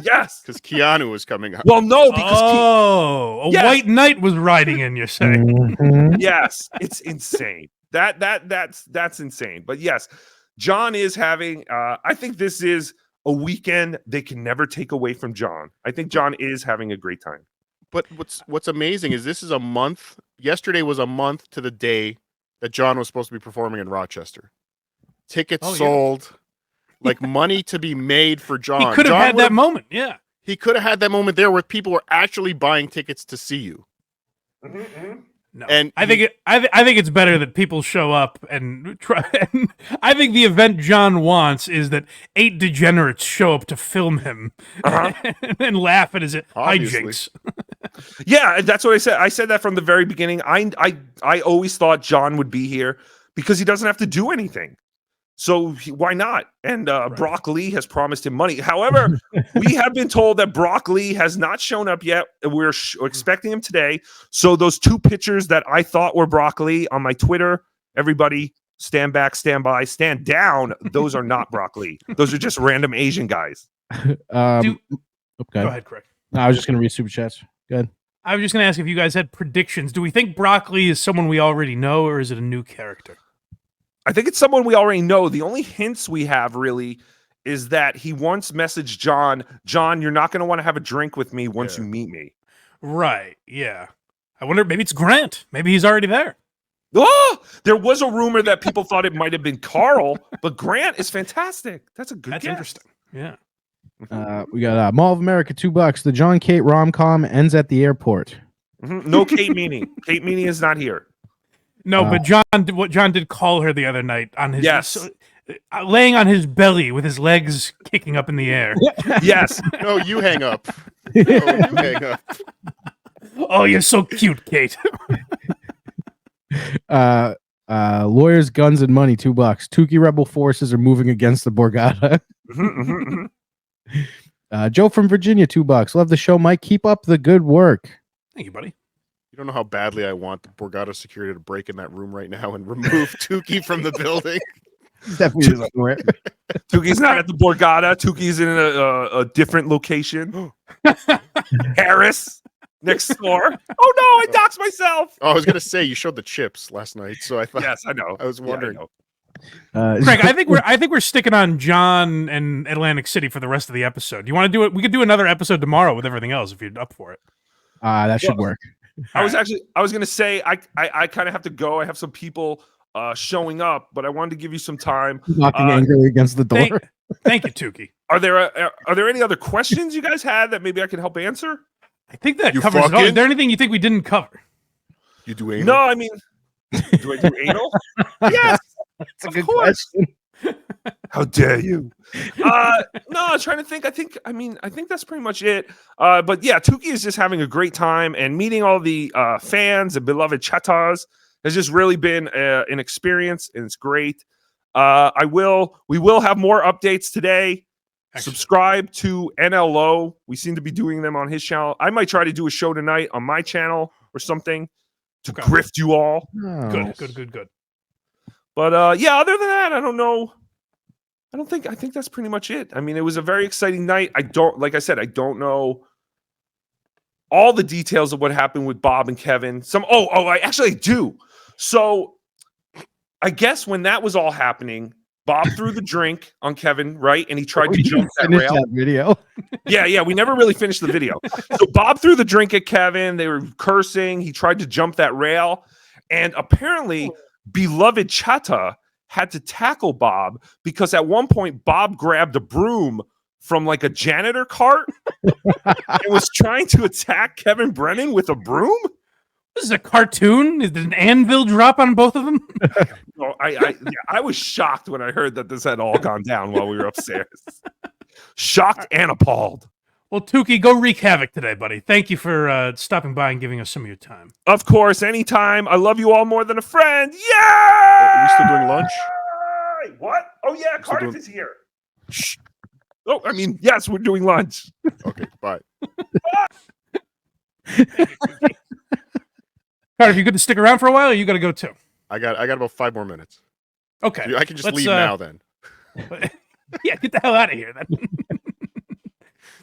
Yes, because Keanu was coming up. Well, no, because white knight was riding in. You're saying? Mhm. Yes, it's insane. That's insane. But yes, John is having. I think this is a weekend they can never take away from John. I think John is having a great time. But what's amazing is this is a month. Yesterday was a month to the day that John was supposed to be performing in Rochester. Tickets sold. Like money to be made for John. He could have had that moment. Yeah. He could have had that moment there where people were actually buying tickets to see you. No, and I think it's better that people show up and try. And I think the event John wants is that 8 degenerates show up to film him and laugh at his hijinks. Yeah, that's what I said. I said that from the very beginning. I always thought John would be here because he doesn't have to do anything. So why not? And Brock Lee has promised him money. However, we have been told that Brock Lee has not shown up yet. We're expecting him today. So those 2 pictures that I thought were Brock Lee on my Twitter, everybody stand back, stand by, stand down. Those are not Brock Lee. Those are just random Asian guys. Okay. Go ahead, Craig. No, I was just going to read super chats. Go ahead. I was just going to ask if you guys had predictions. Do we think Brock Lee is someone we already know, or is it a new character? I think it's someone we already know. The only hints we have really is that he once messaged John, you're not going to want to have a drink with me once you meet me. Right. Yeah. I wonder, maybe it's Grant. Maybe he's already there. Oh, there was a rumor that people thought it might have been Carl, but Grant is fantastic. That's a good guess. Interesting. Yeah. We got Mall of America, $2. The John Kate rom-com ends at the airport. No Kate Meany. Kate Meany is not here. No, but what John did call her the other night on his laying on his belly with his legs kicking up in the air. Yes. No, you hang up. No, you hang up. Oh, you're so cute, Kate. Lawyers, guns, and money, $2. Tookie rebel forces are moving against the Borgata. Joe from Virginia, $2. Love the show, Mike. Keep up the good work. Thank you, buddy. You don't know how badly I want the Borgata security to break in that room right now and remove Tookie from the building. Definitely isn't where. Tookie's not at the Borgata. Tookie's in a different location. Harris, next door. Oh no, I doxed myself. Oh, I was gonna say you showed the chips last night, so I thought. Yes, I know. I was wondering. Yeah, Craig, I think we're sticking on John and Atlantic City for the rest of the episode. You want to do it? We could do another episode tomorrow with everything else if you're up for it. That should work. I was going to say I kind of have to go. I have some people showing up, but I wanted to give you some time. Knocking angrily against the door. Thank you, Tookie. Are there any other questions you guys had that maybe I can help answer? I think that covers it all. Is there anything you think we didn't cover? You do anal? No, I mean, do I do anal? Yes, That's a good question. How dare you? No, I was trying to think. I think that's pretty much it. But yeah, Tookie is just having a great time, and meeting all the fans and beloved chatas has just really been an experience, and it's great. We will have more updates today. Excellent. Subscribe to NLO. We seem to be doing them on his channel. I might try to do a show tonight on my channel or something to grift you all. Oh. Good. But yeah, other than that, I don't know. I think that's pretty much it. I mean, it was a very exciting night. Like I said, I don't know all the details of what happened with Bob and Kevin. I actually do. So I guess when that was all happening, Bob threw the drink on Kevin, right? And he tried to jump that rail. That video. Yeah, we never really finished the video. So Bob threw the drink at Kevin. They were cursing. He tried to jump that rail. And apparently, beloved Chata had to tackle Bob because at one point, Bob grabbed a broom from like a janitor cart and was trying to attack Kevin Brennan with a broom. This is a cartoon. Did an anvil drop on both of them? No, I was shocked when I heard that this had all gone down while we were upstairs. Shocked and appalled. Well, Tookie, go wreak havoc today, buddy. Thank you for stopping by and giving us some of your time. Of course, anytime. I love you all more than a friend. Yeah! Are we still doing lunch? What? Oh, yeah, Cardiff is here. Shh. Oh, I mean, yes, we're doing lunch. Okay, bye. Cardiff, you good to stick around for a while, or you got to go too? I got about 5 more minutes. Okay. I can just leave now then. Yeah, get the hell out of here then.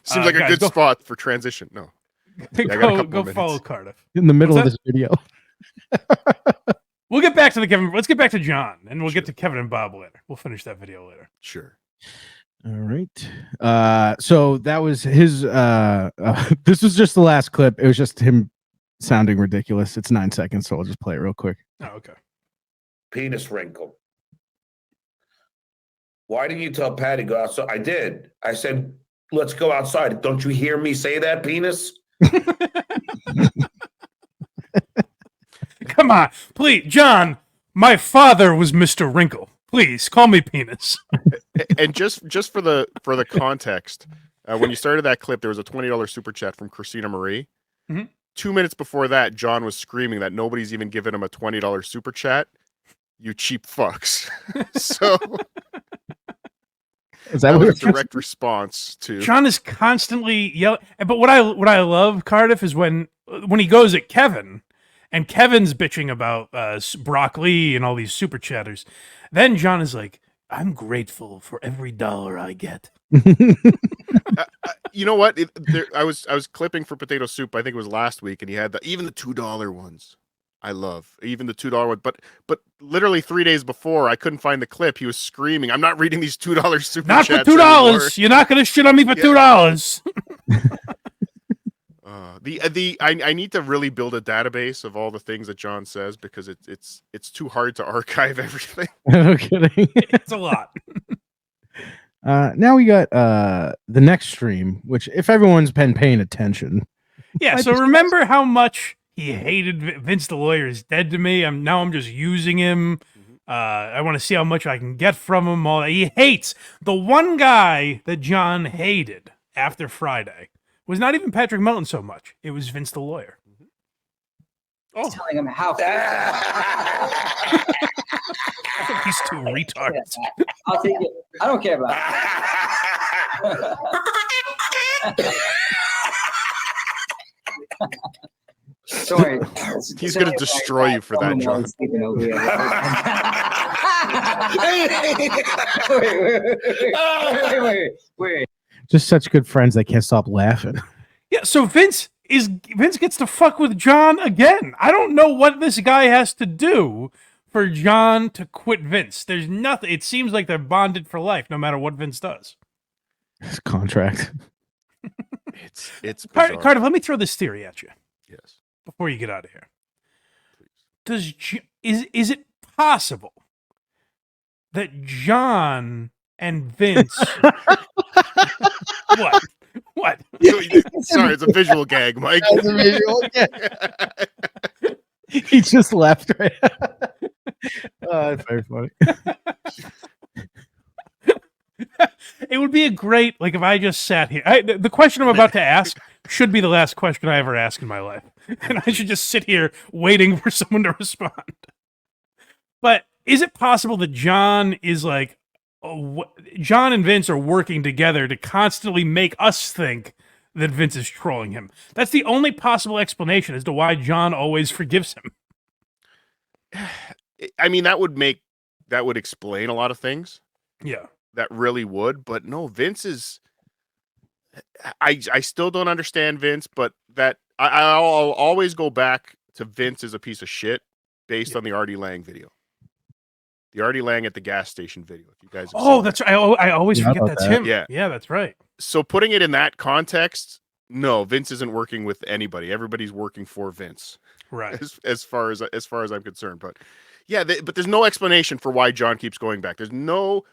Seems like a good spot for transition. No. Go follow Cardiff. In the middle of this video. We'll get back to let's get back to John, and we'll get to Kevin and Bob later. We'll finish that video later. Sure. All right. So that was his this was just the last clip. It was just him sounding ridiculous. It's 9 seconds, so I'll just play it real quick. Oh, okay. Penis wrinkle. Why didn't you tell Patty go outside? I did. I said, let's go outside. Don't you hear me say that, penis? Come on, please, John. My father was Mr. Wrinkle. Please call me penis. And just for the context, when you started that clip, there was a $20 super chat from Christina Marie. Mm-hmm. 2 minutes before that, John was screaming that nobody's even given him a $20 super chat. You cheap fucks. So is that was a direct response to John is constantly yelling. But what I love, Cardiff, is when he goes at Kevin, and Kevin's bitching about broccoli and all these super chatters. Then John is like, "I'm grateful for every dollar I get." You know what? I was clipping for potato soup. I think it was last week, and he had even the $2 ones. I love even the $2 one. But literally 3 days before, I couldn't find the clip. He was screaming, "I'm not reading these $2 super not chats for $2. Anymore. You're not gonna shit on me for $2." I need to really build a database of all the things that John says because it's too hard to archive everything. No kidding. It's a lot. Now we got the next stream, which if everyone's been paying attention. Yeah, so remember how much he hated Vince the Lawyer is dead to me. I'm just using him. I want to see how much I can get from him. All that. He hates the one guy that John hated after Friday was not even Patrick Melton so much. It was Vince the Lawyer. Oh. Telling him how. These two retards. I'll take it. I don't care about it. Sorry. He's going to destroy you for that, John. Wait. Just such good friends, they can't stop laughing. Yeah, so Vince gets to fuck with John again. I don't know what this guy has to do for John to quit Vince? There's nothing. It seems like they're bonded for life, no matter what Vince does. His contract. It's bizarre. Cardiff, let me throw this theory at you. Yes. Before you get out of here. Is it possible that John and Vince what? Sorry, it's a visual gag, Mike. That's a visual gag. He just left, right? That's very funny. It would be a great, like, if I just sat here. The question I'm about to ask should be the last question I ever ask in my life. And I should just sit here waiting for someone to respond. But is it possible that John is like, John and Vince are working together to constantly make us think that Vince is trolling him? That's the only possible explanation as to why John always forgives him. I mean, that would explain a lot of things. Yeah. That really would, but no, Vince is. I still don't understand Vince, but I'll always go back to Vince is a piece of shit based on the Artie Lang video, the Artie Lang at the gas station video. If you guys, have that's right. I always forget that's him. Yeah, that's right. So putting it in that context, no, Vince isn't working with anybody. Everybody's working for Vince, right? As far as I'm concerned, but yeah, but there's no explanation for why John keeps going back. There's no,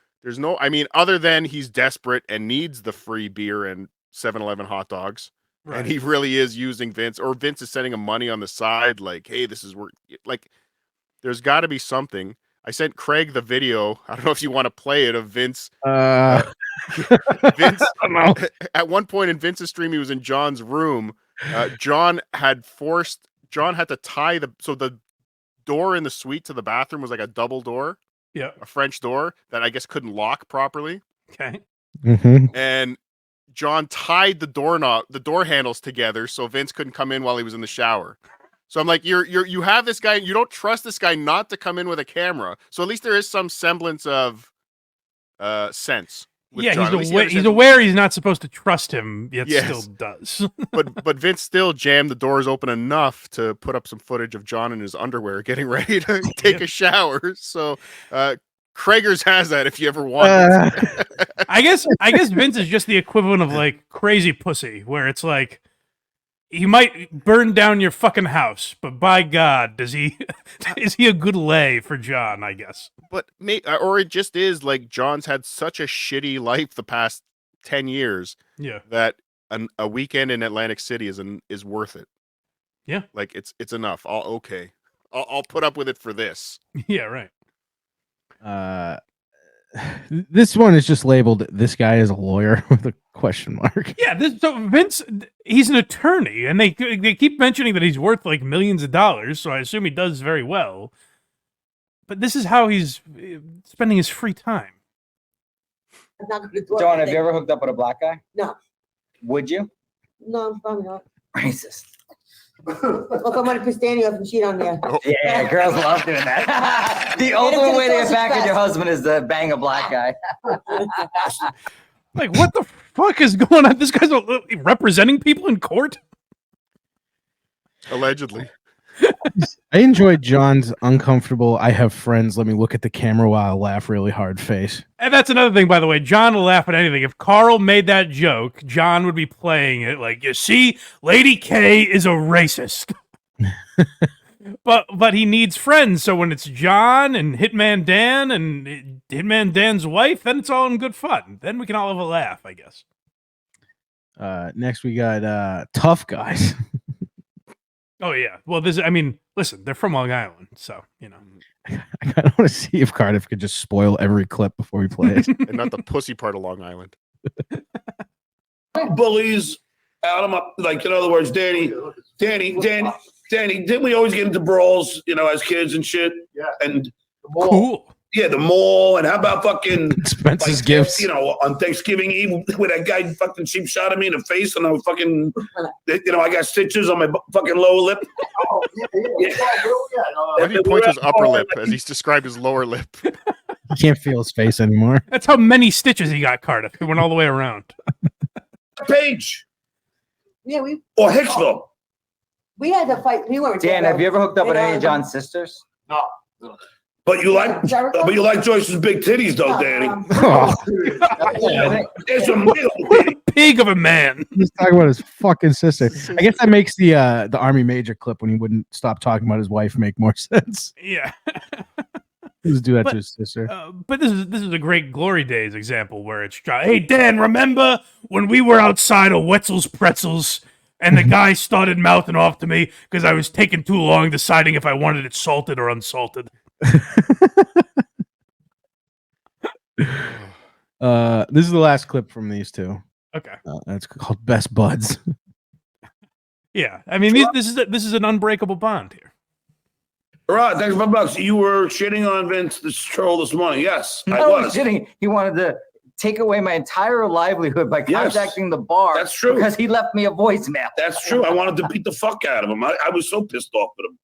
I mean, other than he's desperate and needs the free beer and 7-Eleven hot dogs. Right. And he really is using Vince, or Vince is sending him money on the side. Like, hey, this is where, like, there's got to be something. I sent Craig the video. I don't know if you want to play it, of Vince. Vince, at one point in Vince's stream, he was in John's room. John had to tie the door in the suite to the bathroom was like a double door. Yeah. A French door that I guess couldn't lock properly. Okay. Mm-hmm. And John tied the door handles together so Vince couldn't come in while he was in the shower. So I'm like, you have this guy, you don't trust this guy not to come in with a camera. So at least there is some semblance of sense. Yeah, he's aware he's not supposed to trust him, yet still does. but Vince still jammed the doors open enough to put up some footage of John in his underwear getting ready to take a shower. So Krager's has that if you ever want it. I guess Vince is just the equivalent of like Crazy Pussy, where it's like, he might burn down your fucking house, but by God, is he a good lay for John, I guess. But or it just is like John's had such a shitty life the past 10 years. Yeah. That a weekend in Atlantic City is worth it. Yeah. Like it's enough. I'll put up with it for this. Yeah, right. This one is just labeled "This guy is a lawyer" with a question mark. Yeah, so Vince, he's an attorney, and they keep mentioning that he's worth like millions of dollars, so I assume he does very well. But this is how he's spending his free time. John, have you ever hooked up with a black guy? No. Would you? No, probably not. Racist. Look, I'm gonna piss Danny off and cheat on you. Yeah, girls love doing that. The ultimate way to get back at your husband is to bang a black guy. Like, what the fuck is going on? This guy's representing people in court? Allegedly. I enjoyed John's uncomfortable, I have friends, let me look at the camera while I laugh really hard face. And that's another thing, by the way. John will laugh at anything. If Carl made that joke, John would be playing it like, you see, Lady K is a racist. But he needs friends, so when it's John and Hitman Dan and Hitman Dan's wife, then it's all in good fun. Then we can all have a laugh, I guess. Next we got Tough Guys. Oh, yeah. Well, listen, they're from Long Island, so, you know. I kind of want to see if Cardiff could just spoil every clip before we play it. And not the pussy part of Long Island. Bullies out of my, like, in other words, Danny, didn't we always get into brawls, as kids and shit? Yeah. And Cool. Yeah, the mall, and how about fucking Spencer's gifts? On Thanksgiving Eve, where that guy fucking cheap shot at me in the face, and I was fucking, I got stitches on my fucking lower lip. Oh, yeah. Why did he point to his upper lip as he's described his lower lip? He can't feel his face anymore. That's how many stitches he got, Cardiff. He went all the way around. Page. Yeah, Or Hicksville. we had to fight. We weren't. Dan, have you ever hooked up with any of John's sisters? No. But you like Joyce's big titties, though, Danny. There's a middle What a pig of a man. He's talking about his fucking sister. I guess that makes the Army Major clip when he wouldn't stop talking about his wife make more sense. Yeah. Just do that to his sister. But this is a great Glory Days example where it's, hey, Dan, remember when we were outside of Wetzel's Pretzels and the guy started mouthing off to me because I was taking too long deciding if I wanted it salted or unsalted? This is the last clip from these two. Okay. It's called Best Buds. Yeah. I mean, this is an unbreakable bond here. Right, thanks for $5. You were shitting on Vince the troll this morning. Yes, I was. Shitting. He wanted to take away my entire livelihood by contacting the bar. That's true. Because he left me a voicemail. That's true. I wanted to beat the fuck out of him. I was so pissed off with him.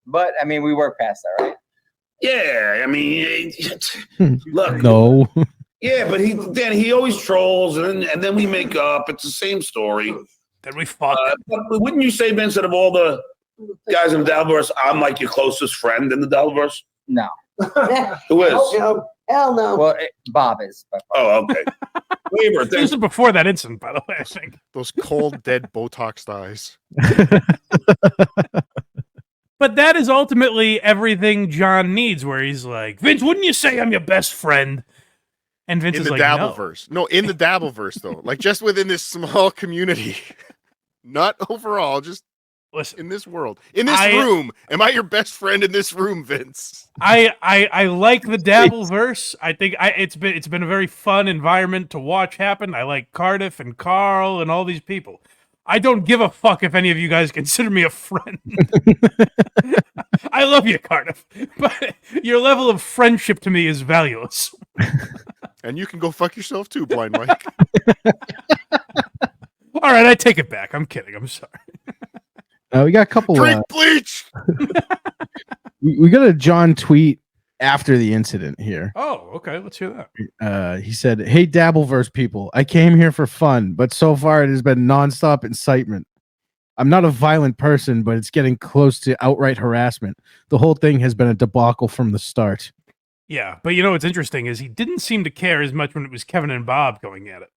But, I mean, we work past that, right? Yeah, I mean, look. No. Yeah, but he always trolls, and then we make up. It's the same story. Then we fuck. But wouldn't you say, Vince, that of all the guys in the Dabbleverse, I'm like your closest friend in the Dabbleverse? No. Who is? No. Hell no. Well, Bob is. Oh, okay. Weaver, This is before that incident, by the way, I think. Those cold, dead Botox eyes. But that is ultimately everything John needs, where he's like, Vince, wouldn't you say I'm your best friend? And Vince In is the like, Dabbleverse. No, in the Dabbleverse, though. Like, just within this small community. Not overall, just listen, in this world. In this room. Am I your best friend in this room, Vince? I like the Dabbleverse. I think it's been a very fun environment to watch happen. I like Cardiff and Carl and all these people. I don't give a fuck if any of you guys consider me a friend. I love you, Cardiff, but your level of friendship to me is valueless. And you can go fuck yourself too, Blind Mike. All right, I take it back. I'm kidding. I'm sorry. We got a couple. Drink bleach. We got a John tweet after the incident here. Oh, okay. Let's hear that. He said, "Hey, Dabbleverse people, I came here for fun, but so far it has been nonstop incitement. I'm not a violent person, but it's getting close to outright harassment. The whole thing has been a debacle from the start." Yeah, but you know what's interesting is he didn't seem to care as much when it was Kevin and Bob going at it.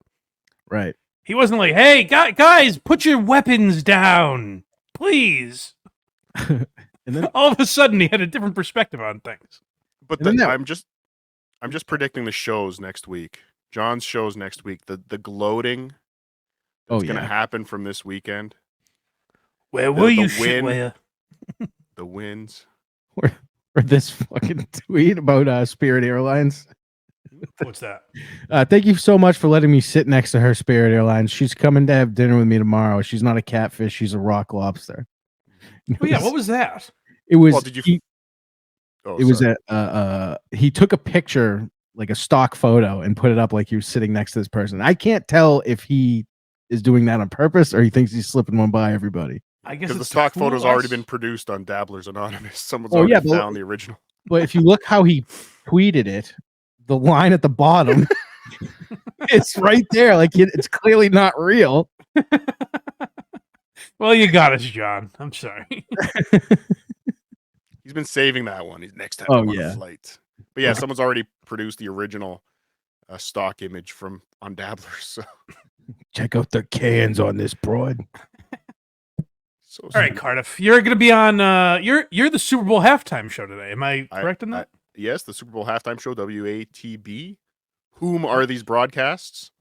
Right. He wasn't like, "Hey, guys, put your weapons down, please." And then all of a sudden, he had a different perspective on things. But I'm just predicting the shows next week. John's shows next week. The gloating that's going to happen from this weekend. Where were you, shitware? The wins. Or this fucking tweet about Spirit Airlines. What's that? Thank you so much for letting me sit next to her, Spirit Airlines. She's coming to have dinner with me tomorrow. She's not a catfish. She's a rock lobster. Oh, yeah. What was that? It was. Well, did you? He took a picture, like a stock photo, and put it up like he was sitting next to this person. I can't tell if he is doing that on purpose or he thinks he's slipping one by everybody. I guess because the stock photo's already been produced on Dabblers Anonymous. Someone's already found the original. But if you look how he tweeted it, the line at the bottom, it's right there. Like it's clearly not real. Well, you got us, John. I'm sorry. He's been saving that one. He's next time on a flight. But yeah, someone's already produced the original stock image from on Dabblers. So check out the cans on this broad. All right, Cardiff, you're going to be on. You're the Super Bowl halftime show today. Am I correct in that? Yes, the Super Bowl halftime show, WATB. Whom are these broadcasts?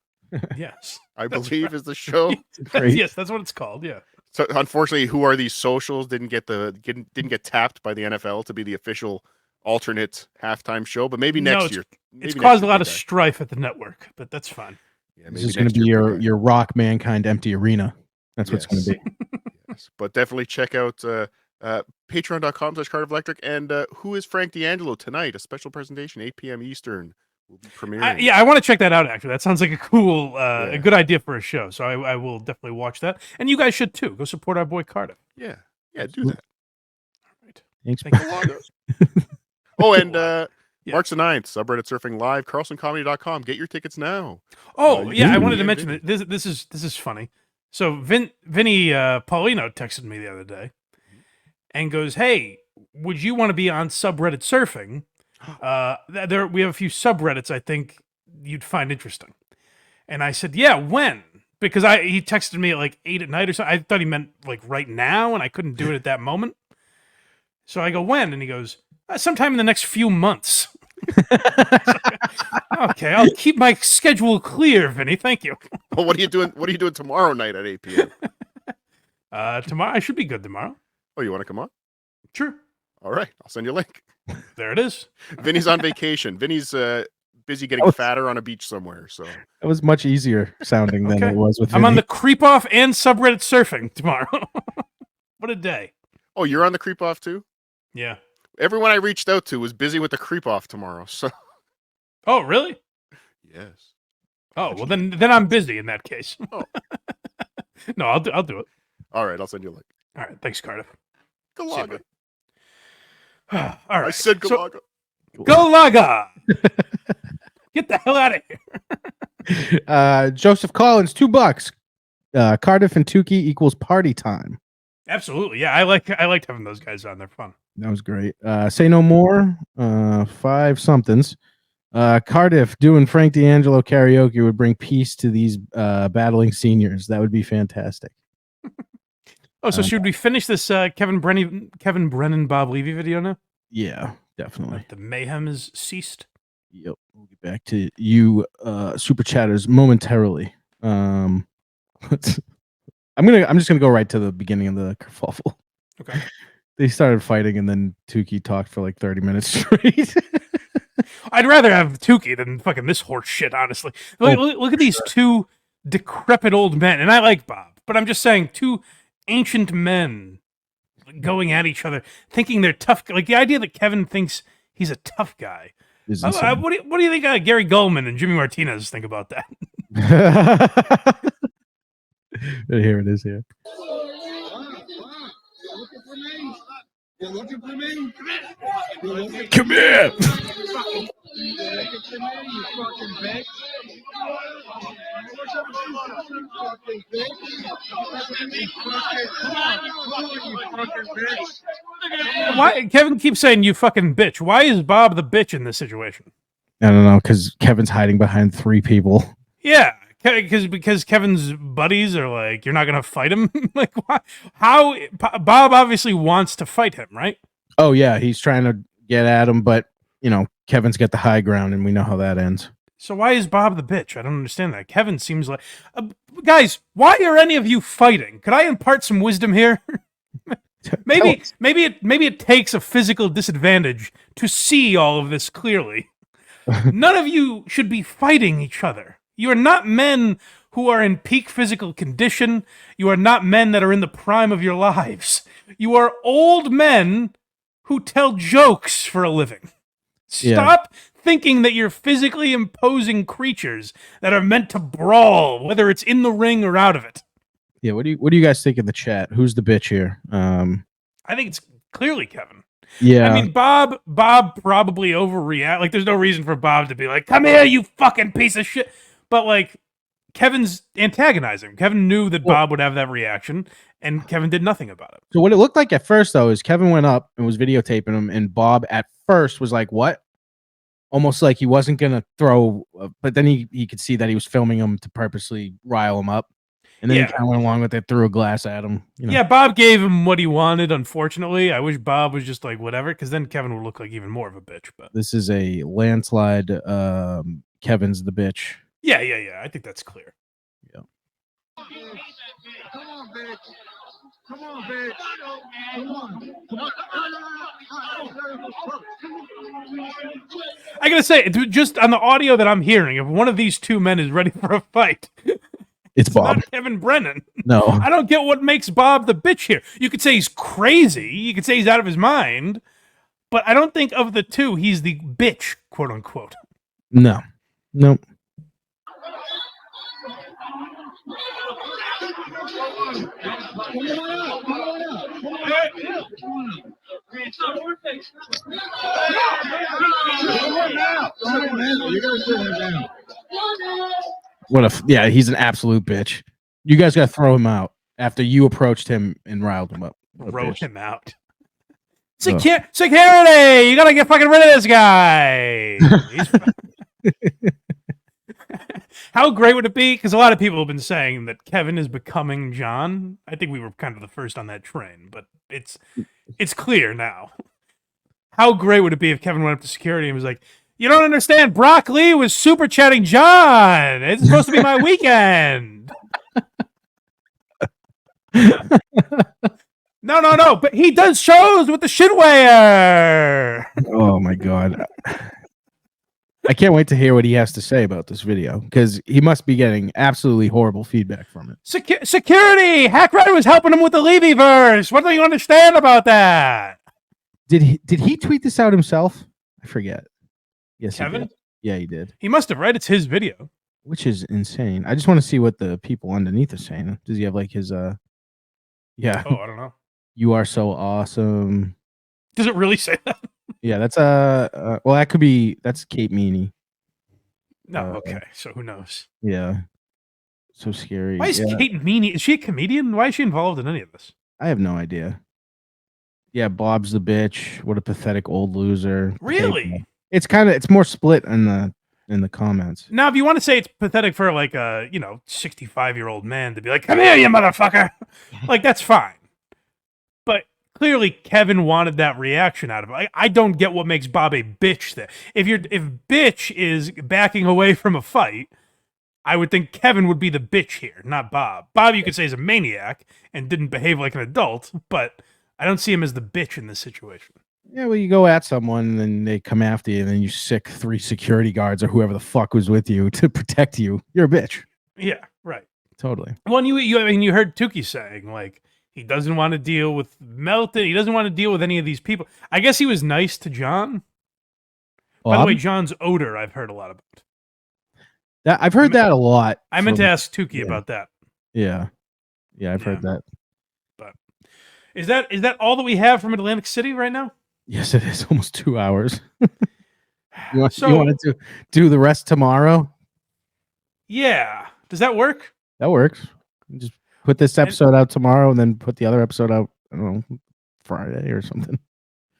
Yes, I believe is the show. Yes, that's what it's called. Yeah. So unfortunately, who are these socials? Didn't get tapped by the NFL to be the official alternate halftime show, but maybe next year. It's caused a lot of strife at the network, but that's fine. Yeah, this is going to be your Rock Mankind empty arena. That's what it's going to be. Yes, but definitely check out patreon.com/Cardiff Electric and Who is Frank D'Angelo tonight? A special presentation, 8 p.m. Eastern. Will be premiering. I want to check that out. Actually, that sounds like a cool, a good idea for a show. So I will definitely watch that, and you guys should too. Go support our boy Cardiff. Yeah, do that. All right. Thanks. Oh, and March the 9th, subreddit surfing live, carlsoncomedy.com. Get your tickets now. Oh I wanted to mention that this is funny. So Vinny Paulino texted me the other day and goes, "Hey, would you want to be on subreddit surfing? We have a few subreddits I think you'd find interesting. And I said, yeah, when? Because he texted me at like 8 at night or something. I thought he meant like right now, and I couldn't do it at that moment. So I go, when? And he goes, sometime in the next few months. Okay, I'll keep my schedule clear, Vinny. Thank you. Well, what are you doing? What are you doing tomorrow night at 8 p.m.? Tomorrow I should be good tomorrow. Oh, you want to come on? Sure. All right, I'll send you a link. There it is. Vinny's on vacation. Vinny's busy getting fatter on a beach somewhere. So It was much easier sounding than it was with I'm on Vinny. the creep off and subreddit surfing tomorrow. What a day. Oh, you're on the creep off too? Yeah. Everyone I reached out to was busy with the creep off tomorrow. So Oh, really? yes. Oh, well then I'm busy in that case. Oh. No, I'll do it. All right, I'll send you a link. All right, thanks, Cardiff. Galaga. All right. I said Galaga. Galaga. Get the hell out of here. Joseph Collins, $2. Cardiff and Tookie equals party time. Absolutely. Yeah, I liked having those guys on. They're fun. That was great. Say no more. 5 somethings. Cardiff doing Frank D'Angelo karaoke would bring peace to these battling seniors. That would be fantastic. Oh, so should we finish this Kevin Brennan, Bob Levy video now? Yeah, definitely. The mayhem is ceased. Yep. We'll get back to you super chatters momentarily. I'm just gonna go right to the beginning of the kerfuffle. Okay. They started fighting and then Tookie talked for like 30 minutes straight. I'd rather have Tookie than fucking this horse shit, honestly. Look at these two decrepit old men, and I like Bob, but I'm just saying two ancient men going at each other, thinking they're tough. Like the idea that Kevin thinks he's a tough guy. What do you think Gary Goldman and Jimmy Martinez think about that? Here it is here. You're looking for me? Come here. Why Kevin keeps saying you fucking bitch? Why is Bob the bitch in this situation? I don't know, because Kevin's hiding behind 3 people. Yeah, because Kevin's buddies are like, you're not gonna fight him. Like, why? How? Bob obviously wants to fight him, right? Oh yeah, he's trying to get at him, but you know, Kevin's got the high ground, and we know how that ends. So why is Bob the bitch? I don't understand that. Kevin seems like, guys, why are any of you fighting? Could I impart some wisdom here? maybe it takes a physical disadvantage to see all of this clearly. None of you should be fighting each other. You are not men who are in peak physical condition. You are not men that are in the prime of your lives. You are old men who tell jokes for a living. Stop thinking that you're physically imposing creatures that are meant to brawl, whether it's in the ring or out of it. Yeah, what do you guys think in the chat? Who's the bitch here? I think it's clearly Kevin. Yeah. I mean, Bob probably overreact. Like, there's no reason for Bob to be like, "Come here, you fucking piece of shit." But like, Kevin's antagonizing. Kevin knew that Bob would have that reaction, and Kevin did nothing about it. So what it looked like at first, though, is Kevin went up and was videotaping him, and Bob at first was like, "What?" Almost like he wasn't gonna throw, but then he could see that he was filming him to purposely rile him up, and then he kind of went along with it, threw a glass at him. You know? Yeah, Bob gave him what he wanted. Unfortunately, I wish Bob was just like whatever, because then Kevin would look like even more of a bitch. But this is a landslide. Kevin's the bitch. Yeah. I think that's clear. Yeah. Come on, bitch. Come on, bitch. Come on. I gotta say, just on the audio that I'm hearing, if one of these two men is ready for a fight, it's Bob. Not Kevin Brennan. No. I don't get what makes Bob the bitch here. You could say he's crazy. You could say he's out of his mind. But I don't think of the two, he's the bitch, quote unquote. No. Nope. He's an absolute bitch. You guys got to throw him out after you approached him and riled him up. Throw him out. Security! You gotta get fucking rid of this guy. How great would it be? Because a lot of people have been saying that Kevin is becoming John. I think we were kind of the first on that train, but it's clear now. How great would it be if Kevin went up to security and was like, "You don't understand. Brock Lee was super chatting John. It's supposed to be my weekend." No. But he does shows with the Shinwear. Oh my god. I can't wait to hear what he has to say about this video because he must be getting absolutely horrible feedback from it. Security! Hack Rider was helping him with the Levy verse. What don't you understand about that? Did he tweet this out himself? I forget. Yes, Kevin? He did. Yeah, he did. He must have, right? It's his video. Which is insane. I just want to see what the people underneath are saying. Does he have like his yeah. Oh, I don't know. You are so awesome. Does it really say that? Yeah, that's well, that's Kate Meany. No, okay. So who knows? Yeah. So scary. Why is Kate Meany? Is she a comedian? Why is she involved in any of this? I have no idea. Yeah, Bob's the bitch. What a pathetic old loser. Really? It's more split in the comments. Now, if you want to say it's pathetic for like a 65-year-old man to be like, "Come here, you motherfucker," like that's fine. But clearly, Kevin wanted that reaction out of it. I don't get what makes Bob a bitch there. If bitch is backing away from a fight, I would think Kevin would be the bitch here, not Bob. Bob, you could say, is a maniac and didn't behave like an adult, but I don't see him as the bitch in this situation. Yeah, well, you go at someone and then they come after you and then you sick 3 security guards or whoever the fuck was with you to protect you. You're a bitch. Yeah, right. Totally. Well, you heard Tookie saying, like, he doesn't want to deal with Melton. He doesn't want to deal with any of these people. I guess he was nice to John. By the way, John's odor, I've heard a lot about. I've heard that a lot. I meant to ask Tookie about that. Yeah. Yeah, I've heard that. But is that all that we have from Atlantic City right now? Yes, it is almost 2 hours. you want to do the rest tomorrow? Yeah. Does that work? That works. Just put this episode out tomorrow and then put the other episode out, I don't know, Friday or something.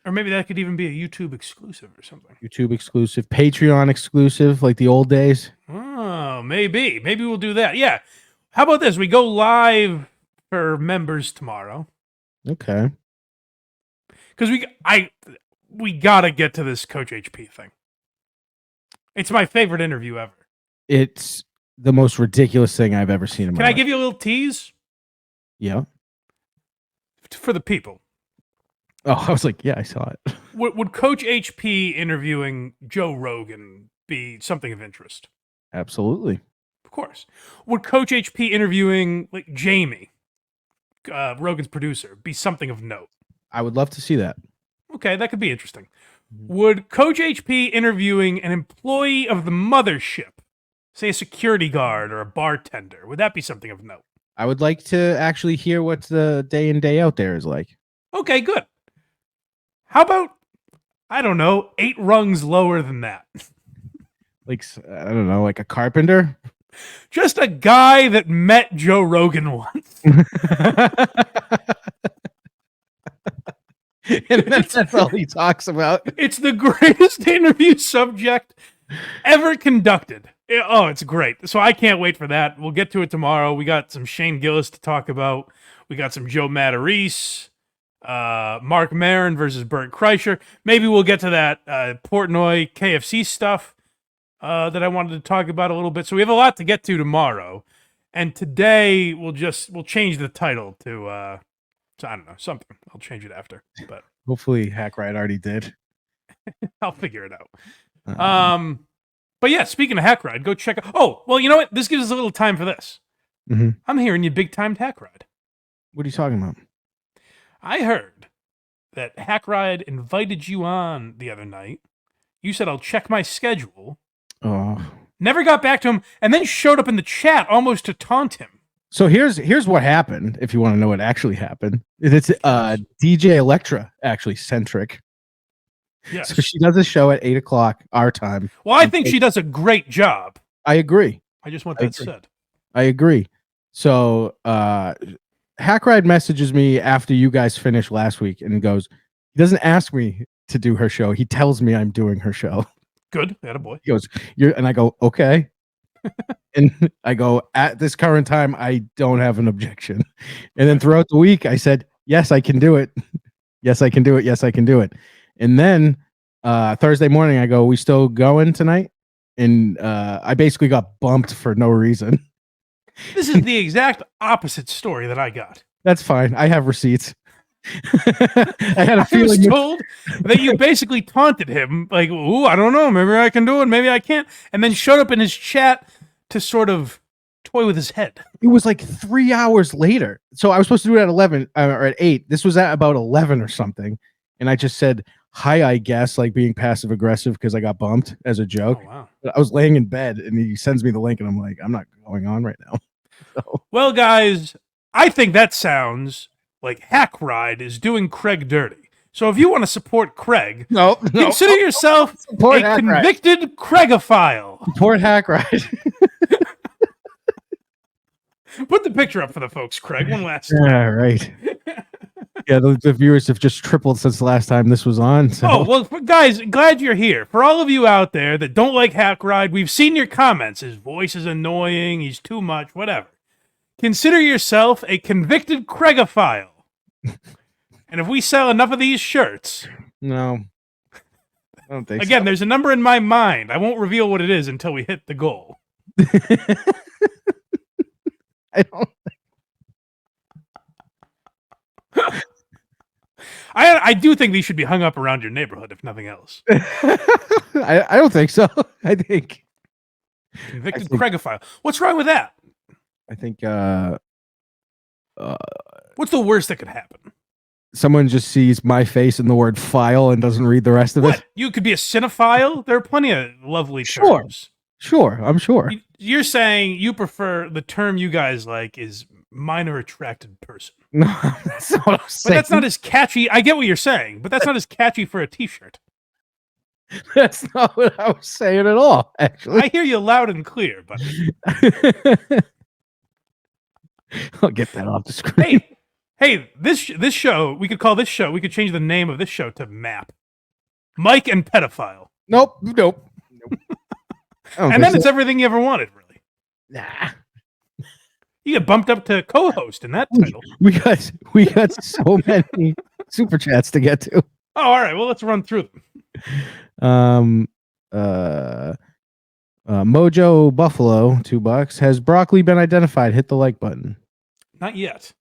Or maybe that could even be a YouTube exclusive or something. YouTube exclusive, Patreon exclusive, like the old days. Oh, maybe. Maybe we'll do that. Yeah. How about this? We go live for members tomorrow. Okay. Because we gotta get to this Coach HP thing. It's my favorite interview ever. It's the most ridiculous thing I've ever seen in my life. Can I give you a little tease? Yeah. For the people. Oh, I was like, yeah, I saw it. Would Coach HP interviewing Joe Rogan be something of interest? Absolutely. Of course. Would Coach HP interviewing like Jamie, Rogan's producer, be something of note? I would love to see that. Okay, that could be interesting. Would Coach HP interviewing an employee of the mothership, say a security guard or a bartender, would that be something of note? I would like to actually hear what the day in, day out there is like. Okay, good. How about, I don't know, 8 rungs lower than that? Like, I don't know, like a carpenter? Just a guy that met Joe Rogan once. And that's all he talks about. It's the greatest interview subject ever conducted. It's great. So I can't wait for that. We'll get to it tomorrow. We got some Shane Gillis to talk about. We got some Joe Matarese, Mark Maron versus Bert Kreischer. Maybe we'll get to that Portnoy KFC stuff that I wanted to talk about a little bit. So we have a lot to get to tomorrow. And today we'll change the title to I don't know, something. I'll change it after. But hopefully Hack Ride already did. I'll figure it out. But yeah, speaking of Hack Ride, go check out. Oh, well, you know what? This gives us a little time for this. Mm-hmm. I'm hearing you big-timed Hack Ride. What are you talking about? I heard that Hack Ride invited you on the other night. You said, I'll check my schedule. Oh. Never got back to him, and then showed up in the chat almost to taunt him. So here's what happened, if you want to know what actually happened. It's DJ Electra, actually, centric. Yes. So she does a show at 8 o'clock our time. Well, I think she does a great job. I agree. I just want that said. I agree. So Hack Ride messages me after you guys finished last week and goes, He doesn't ask me to do her show. He tells me I'm doing her show. Good. Attaboy. He goes, and I go, okay. And I go, at this current time, I don't have an objection. And then throughout the week, I said, yes, I can do it. Yes, I can do it. Yes, I can do it. And then Thursday morning, I go, we still going tonight? And I basically got bumped for no reason. This is the exact opposite story that I got. That's fine. I have receipts. I had a I feeling. was told that you basically taunted him, like, "Ooh, I don't know, maybe I can do it, maybe I can't," and then showed up in his chat to sort of toy with his head. It was like 3 hours later. So I was supposed to do it at 11 or at 8. This was at about 11 or something, and I just said hi, I guess, like being passive aggressive because I got bumped as a joke. Oh, wow. But I was laying in bed, and he sends me the link, and I'm like, I'm not going on right now. So. Well, guys, I think that sounds like Hack Ride is doing Craig dirty. So if you want to support Craig, consider yourself a convicted Craigophile. Support Hack Ride. Put the picture up for the folks, Craig. One last time. Yeah, right. Yeah, the viewers have just tripled since the last time this was on. So. Oh, well, guys, glad you're here. For all of you out there that don't like Hack Ride, we've seen your comments. His voice is annoying. He's too much, whatever. Consider yourself a convicted Craigophile. And if we sell enough of these shirts... No. I don't think Again, so. there's a number in my mind. I won't reveal what it is until we hit the goal. I don't... I do think these should be hung up around your neighborhood, if nothing else. I don't think so. I think... Convicted Craigophile. What's wrong with that? I think... What's the worst that could happen? Someone just sees my face in the word file and doesn't read the rest of it. You could be a cinephile? There are plenty of lovely Sure. terms. Sure, I'm sure. You're saying you prefer the term you guys like is minor attracted person. No, that's not what I'm But saying. that's not as catchy. I get what you're saying, but that's not as catchy for a t-shirt. That's not what I was saying at all, actually. I hear you loud and clear, but I'll get that off the screen. hey, this show, we could call this show, we could change the name of this show to MAP. Mike and Pedophile. Nope. And then it's everything you ever wanted, really. Nah. You get bumped up to co-host in that title. We got so many super chats to get to. Oh, all right. Well, let's run through them. Mojo Buffalo, $2. Has broccoli been identified? Hit the like button. Not yet.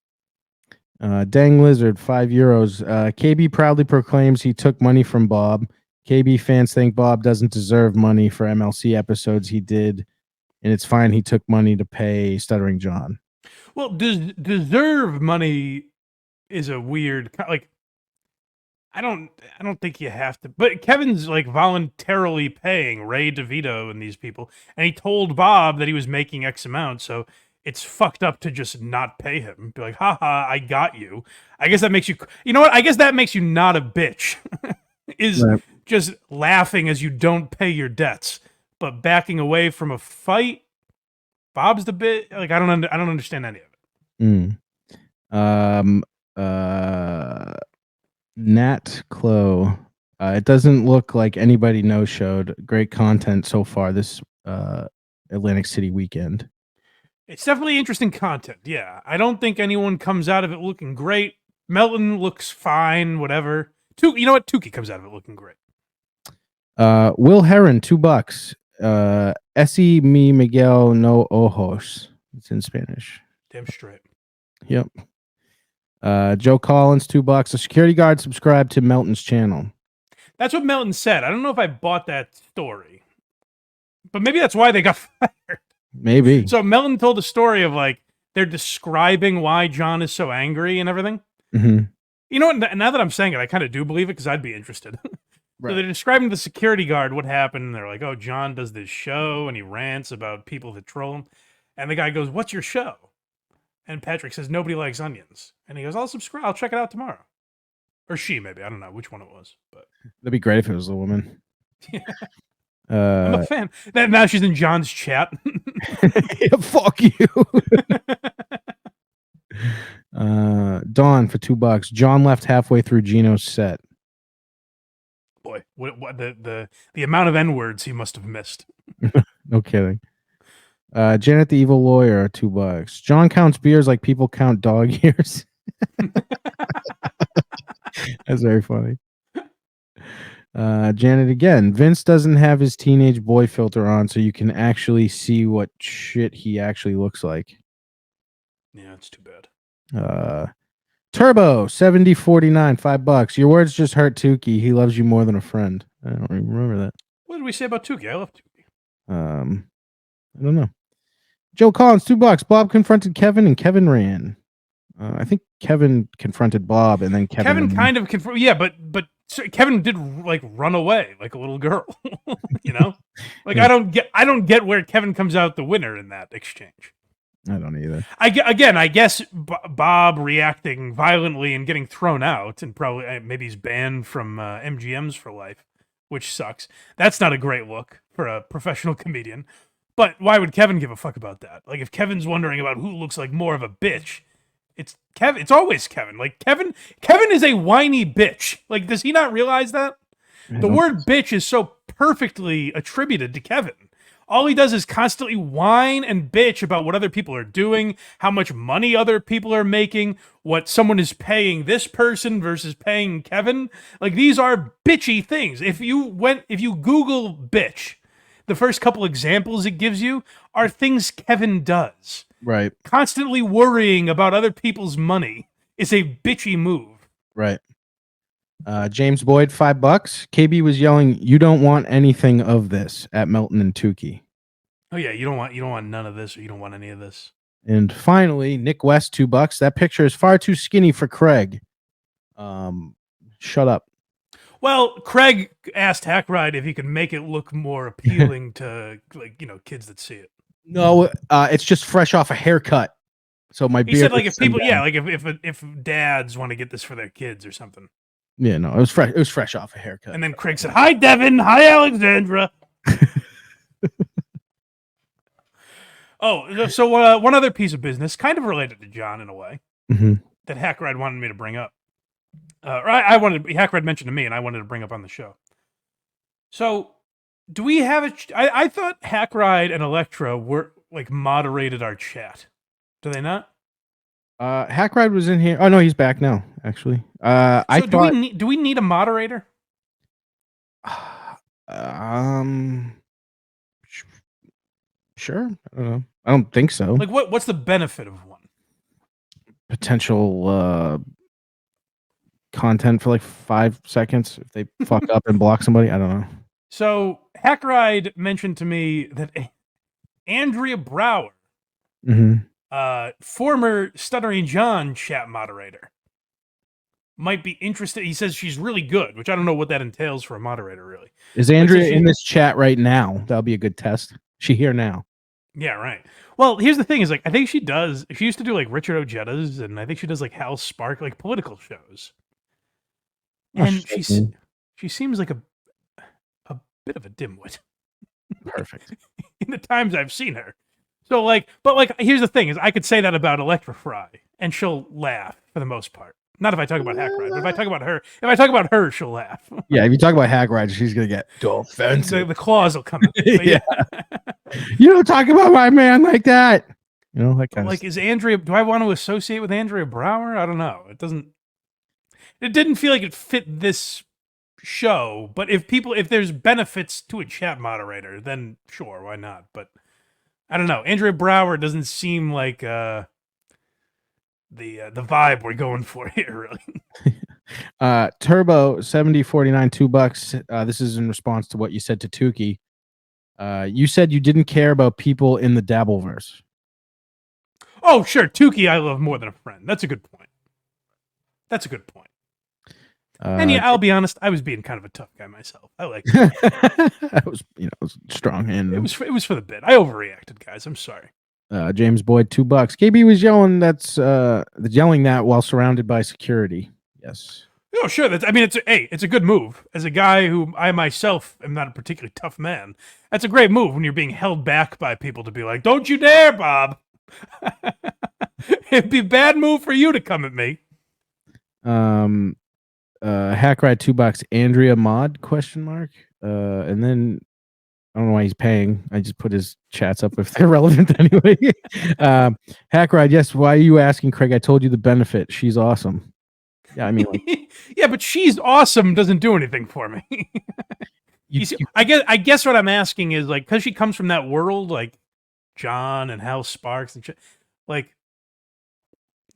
Dang Lizard, €5. KB proudly proclaims he took money from Bob. KB fans think Bob doesn't deserve money for MLC episodes he did, and it's fine he took money to pay Stuttering John. Well, deserve money is a weird, like, I don't think you have to, but Kevin's like voluntarily paying Ray DeVito and these people, and he told Bob that he was making X amount, so it's fucked up to just not pay him. Be like, haha, I got you. I guess that makes you, you know what? I guess that makes you not a bitch. Is Right. just laughing as you don't pay your debts, but backing away from a fight. Bob's the bit, like, I don't understand any of it. Nat Clo. It doesn't look like anybody no-showed. Great content so far this Atlantic City weekend. It's definitely interesting content. Yeah, I don't think anyone comes out of it looking great. Melton looks fine, whatever. You know what? Tookie comes out of it looking great. Will Heron, $2. Esi mi Miguel no ojos. It's in Spanish. Damn straight. Yep. Joe Collins, $2. A security guard subscribed to Melton's channel. That's what Melton said. I don't know if I bought that story, but maybe that's why they got fired. Maybe. So Melton told a story of like they're describing why John is so angry and everything. Mm-hmm. You know what? Now that I'm saying it, I kind of do believe it because I'd be interested. Right. So they're describing the security guard what happened. And they're like, "Oh, John does this show and he rants about people that troll him." And the guy goes, "What's your show?" And Patrick says, "Nobody likes onions." And he goes, "I'll subscribe. I'll check it out tomorrow." Or she, maybe. I don't know which one it was. But That'd be great if it was a woman. I'm a fan. Now she's in John's chat. Yeah, fuck you. Dawn for $2. John left halfway through Gino's set. boy, what the amount of N words he must have missed. No kidding. Janet the evil lawyer, $2. John counts beers like people count dog ears. That's very funny. Janet again. Vince doesn't have his teenage boy filter on, so you can actually see what shit he actually looks like. Yeah, it's too bad. Turbo 7049, $5. Your words just hurt Tookie. He loves you more than a friend. I don't even remember that. What did we say about Tookie? I love Tookie. I don't know. Joe Collins, $2. Bob confronted Kevin and Kevin ran. I think Kevin confronted Bob and then Kevin kind of yeah, but Kevin did like run away like a little girl. You know, like I don't get where Kevin comes out the winner in that exchange. I don't either. I guess Bob reacting violently and getting thrown out, and probably maybe he's banned from MGMs for life, which sucks. That's not a great look for a professional comedian. But why would Kevin give a fuck about that? Like if Kevin's wondering about who looks like more of a bitch, it's Kevin. It's always Kevin. Like Kevin is a whiny bitch. Like does he not realize that? The word bitch is so perfectly attributed to Kevin. All he does is constantly whine and bitch about what other people are doing, how much money other people are making, what someone is paying this person versus paying Kevin. Like these are bitchy things. If you Google bitch, the first couple examples it gives you are things Kevin does. Right. Constantly worrying about other people's money is a bitchy move. Right. James Boyd, $5. KB was yelling, "You don't want anything of this" at Melton and Tookie. Oh yeah, you don't want none of this, or you don't want any of this. And finally, Nick West, $2. That picture is far too skinny for Craig. Shut up. Well, Craig asked Hackride if he could make it look more appealing to kids that see it. No, it's just fresh off a haircut. So my beard. He said like if people, if dads want to get this for their kids or something. Yeah, no, it was fresh. It was fresh off a haircut. And then Craig said, "Hi, Devin. Hi, Alexandra." So one other piece of business, kind of related to John in a way, that Hackride wanted me to bring up. Hackride mentioned to me, and I wanted to bring up on the show. So, do we have I thought Hackride and Electra were like moderated our chat. Do they not? Hackride was in here. Oh no, he's back now. Actually, do we need a moderator? Sure. I don't know. I don't think so. Like, what's the benefit of one? Potential content for like 5 seconds if they fuck up and block somebody. I don't know. So Hackride mentioned to me that Andrea Brower, former Stuttering John chat moderator, might be interested. He says she's really good, which I don't know what that entails for a moderator, really. Is Andrea in this chat right now? That'll be a good test. She here now. Yeah, right. Well, here's the thing: is like I think she used to do like Richard Ojetta's, and I think she does like Hal Spark, like political shows. And she seems like a bit of a dimwit. Perfect. In the times I've seen her. So but here's the thing: is I could say that about Electra Fry, and she'll laugh for the most part. Not if I talk about Hackride, but if I talk about her, she'll laugh. Yeah, if you talk about Hackride, she's gonna get defensive. The claws will come out. Yeah. You don't talk about my man like that. You know, that kind of is Andrea? Do I want to associate with Andrea Brower? I don't know. It doesn't. It didn't feel like it fit this show. But if there's benefits to a chat moderator, then sure, why not? But I don't know. Andrea Brower doesn't seem like the vibe we're going for here, really. Turbo 7049, $2. This is in response to what you said to Tookie. You said you didn't care about people in the Dabbleverse. Oh, sure. Tookie I love more than a friend. That's a good point. And yeah, I'll be honest, I was being kind of a tough guy myself. I like that was strong hand. It was for the bit. I overreacted, guys. I'm sorry. James Boyd, $2. KB was yelling that while surrounded by security. Yes. Oh, sure. It's a good move. As a guy who I myself am not a particularly tough man, that's a great move when you're being held back by people to be like, "Don't you dare, Bob." It'd be a bad move for you to come at me. Hack Ride 2 box Andrea Mod ? And then I don't know why he's paying. I just put his chats up if they're relevant anyway. Hack Ride, yes. Why are you asking, Craig? I told you the benefit. She's awesome. Yeah, I mean, like, yeah, but she's awesome doesn't do anything for me. I guess what I'm asking is like because she comes from that world, like John and Hal Sparks and shit, like.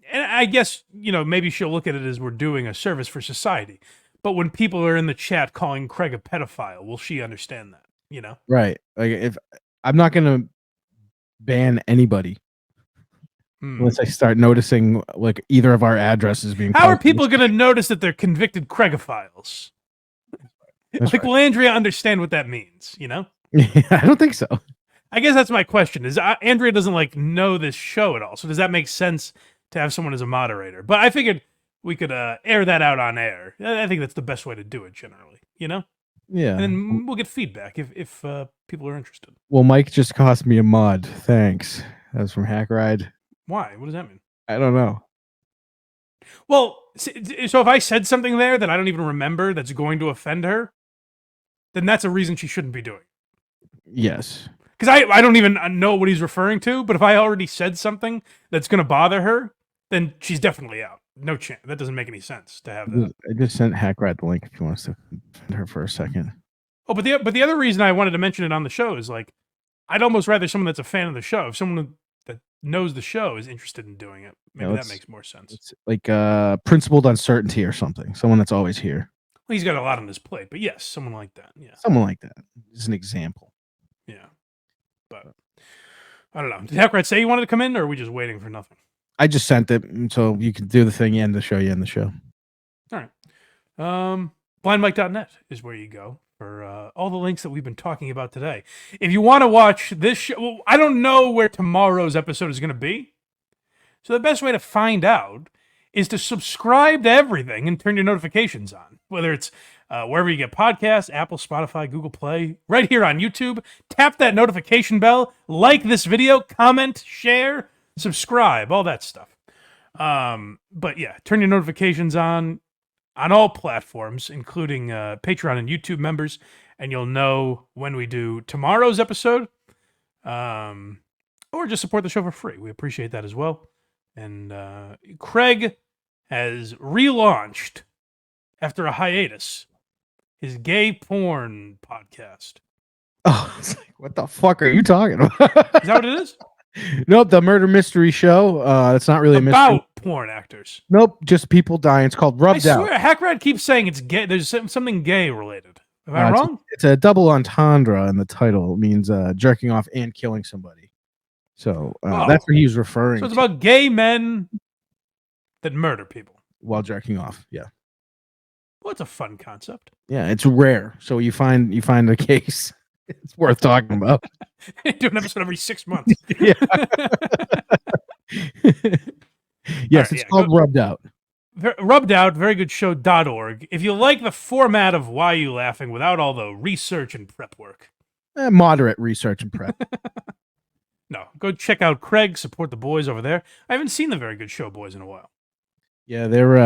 And I guess, maybe she'll look at it as we're doing a service for society. But when people are in the chat calling Craig a pedophile, will she understand that? Right. Like if I'm not gonna ban anybody unless I start noticing like either of our addresses being. How are people gonna notice that they're convicted Craigophiles? Like, will Andrea understand what that means? Yeah, I don't think so. I guess that's my question. Is Andrea doesn't know this show at all? So does that make sense to have someone as a moderator? But I figured we could air that out on air. I think that's the best way to do it generally, Yeah. And then we'll get feedback if people are interested. Well, Mike just cost me a mod. Thanks. That was from Hack Ride. Why? What does that mean? I don't know. Well, so if I said something there that I don't even remember that's going to offend her, then that's a reason she shouldn't be doing it. Yes. Because I don't even know what he's referring to, but if I already said something that's going to bother her, then she's definitely out. No chance. That doesn't make any sense to have that. I just sent Hack Ride the link if you want us to send her for a second. Oh, but the other reason I wanted to mention it on the show is like, I'd almost rather someone that's a fan of the show. If someone that knows the show is interested in doing it, maybe that makes more sense. It's like principled uncertainty or something. Someone that's always here. Well, he's got a lot on his plate, but yes, someone like that. Yeah, someone like that is an example. Yeah, but I don't know. Did Hack Ride say you wanted to come in, or are we just waiting for nothing? I just sent it, so you can do the thing. You end the show. You end the show. All right. Blindmike.net is where you go for all the links that we've been talking about today. If you want to watch this show, well, I don't know where tomorrow's episode is going to be. So the best way to find out is to subscribe to everything and turn your notifications on. Whether it's wherever you get podcasts, Apple, Spotify, Google Play, right here on YouTube. Tap that notification bell, like this video, comment, share, subscribe, all that stuff. But yeah, turn your notifications on all platforms, including Patreon and YouTube members, and you'll know when we do tomorrow's episode. Or just support the show for free. We appreciate that as well. And Craig has relaunched, after a hiatus, his gay porn podcast. Oh, it's like, what the fuck are you talking about? Is that what it is? Nope, the murder mystery show. It's not really a mystery. About porn actors. Nope, just people dying. It's called Rubbed Out. I swear, Hackrad keeps saying it's gay. There's something gay related. Am I wrong? It's a double entendre in the title. It means jerking off and killing somebody. So that's what he was referring to. So it's about gay men that murder people while jerking off. Yeah. Well, it's a fun concept. Yeah, it's rare. So you find a case. It's worth talking about. Do an episode every 6 months. Yeah. Yes, it's called Rubbed Out. Rubbed Out, very good show.org. If you like the format of Why You Laughing without all the research and prep work. Moderate research and prep. No, go check out Craig, support the boys over there. I haven't seen the Very Good Show boys in a while. Yeah, they're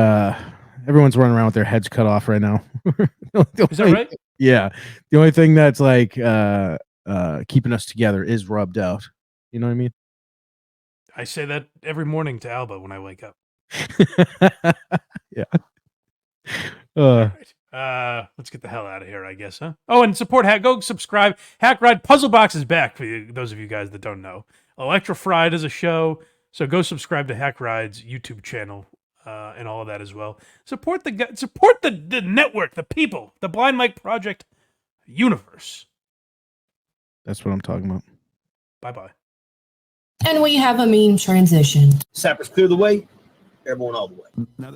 everyone's running around with their heads cut off right now. Is that right? Yeah. The only thing that's like keeping us together is Rubbed Out. You know what I mean? I say that every morning to Alba when I wake up. Yeah. All right. Let's get the hell out of here, I guess, huh? Oh, and support go subscribe. Hack Ride Puzzle Box is back for you, those of you guys that don't know. Electro Fried is a show, so go subscribe to Hack Ride's YouTube channel and all of that as well. Support the network, the people, the Blind Mike Project universe. That's what I'm talking about. Bye-bye. And we have a mean transition. Sappers clear the way. Everyone all the way. Now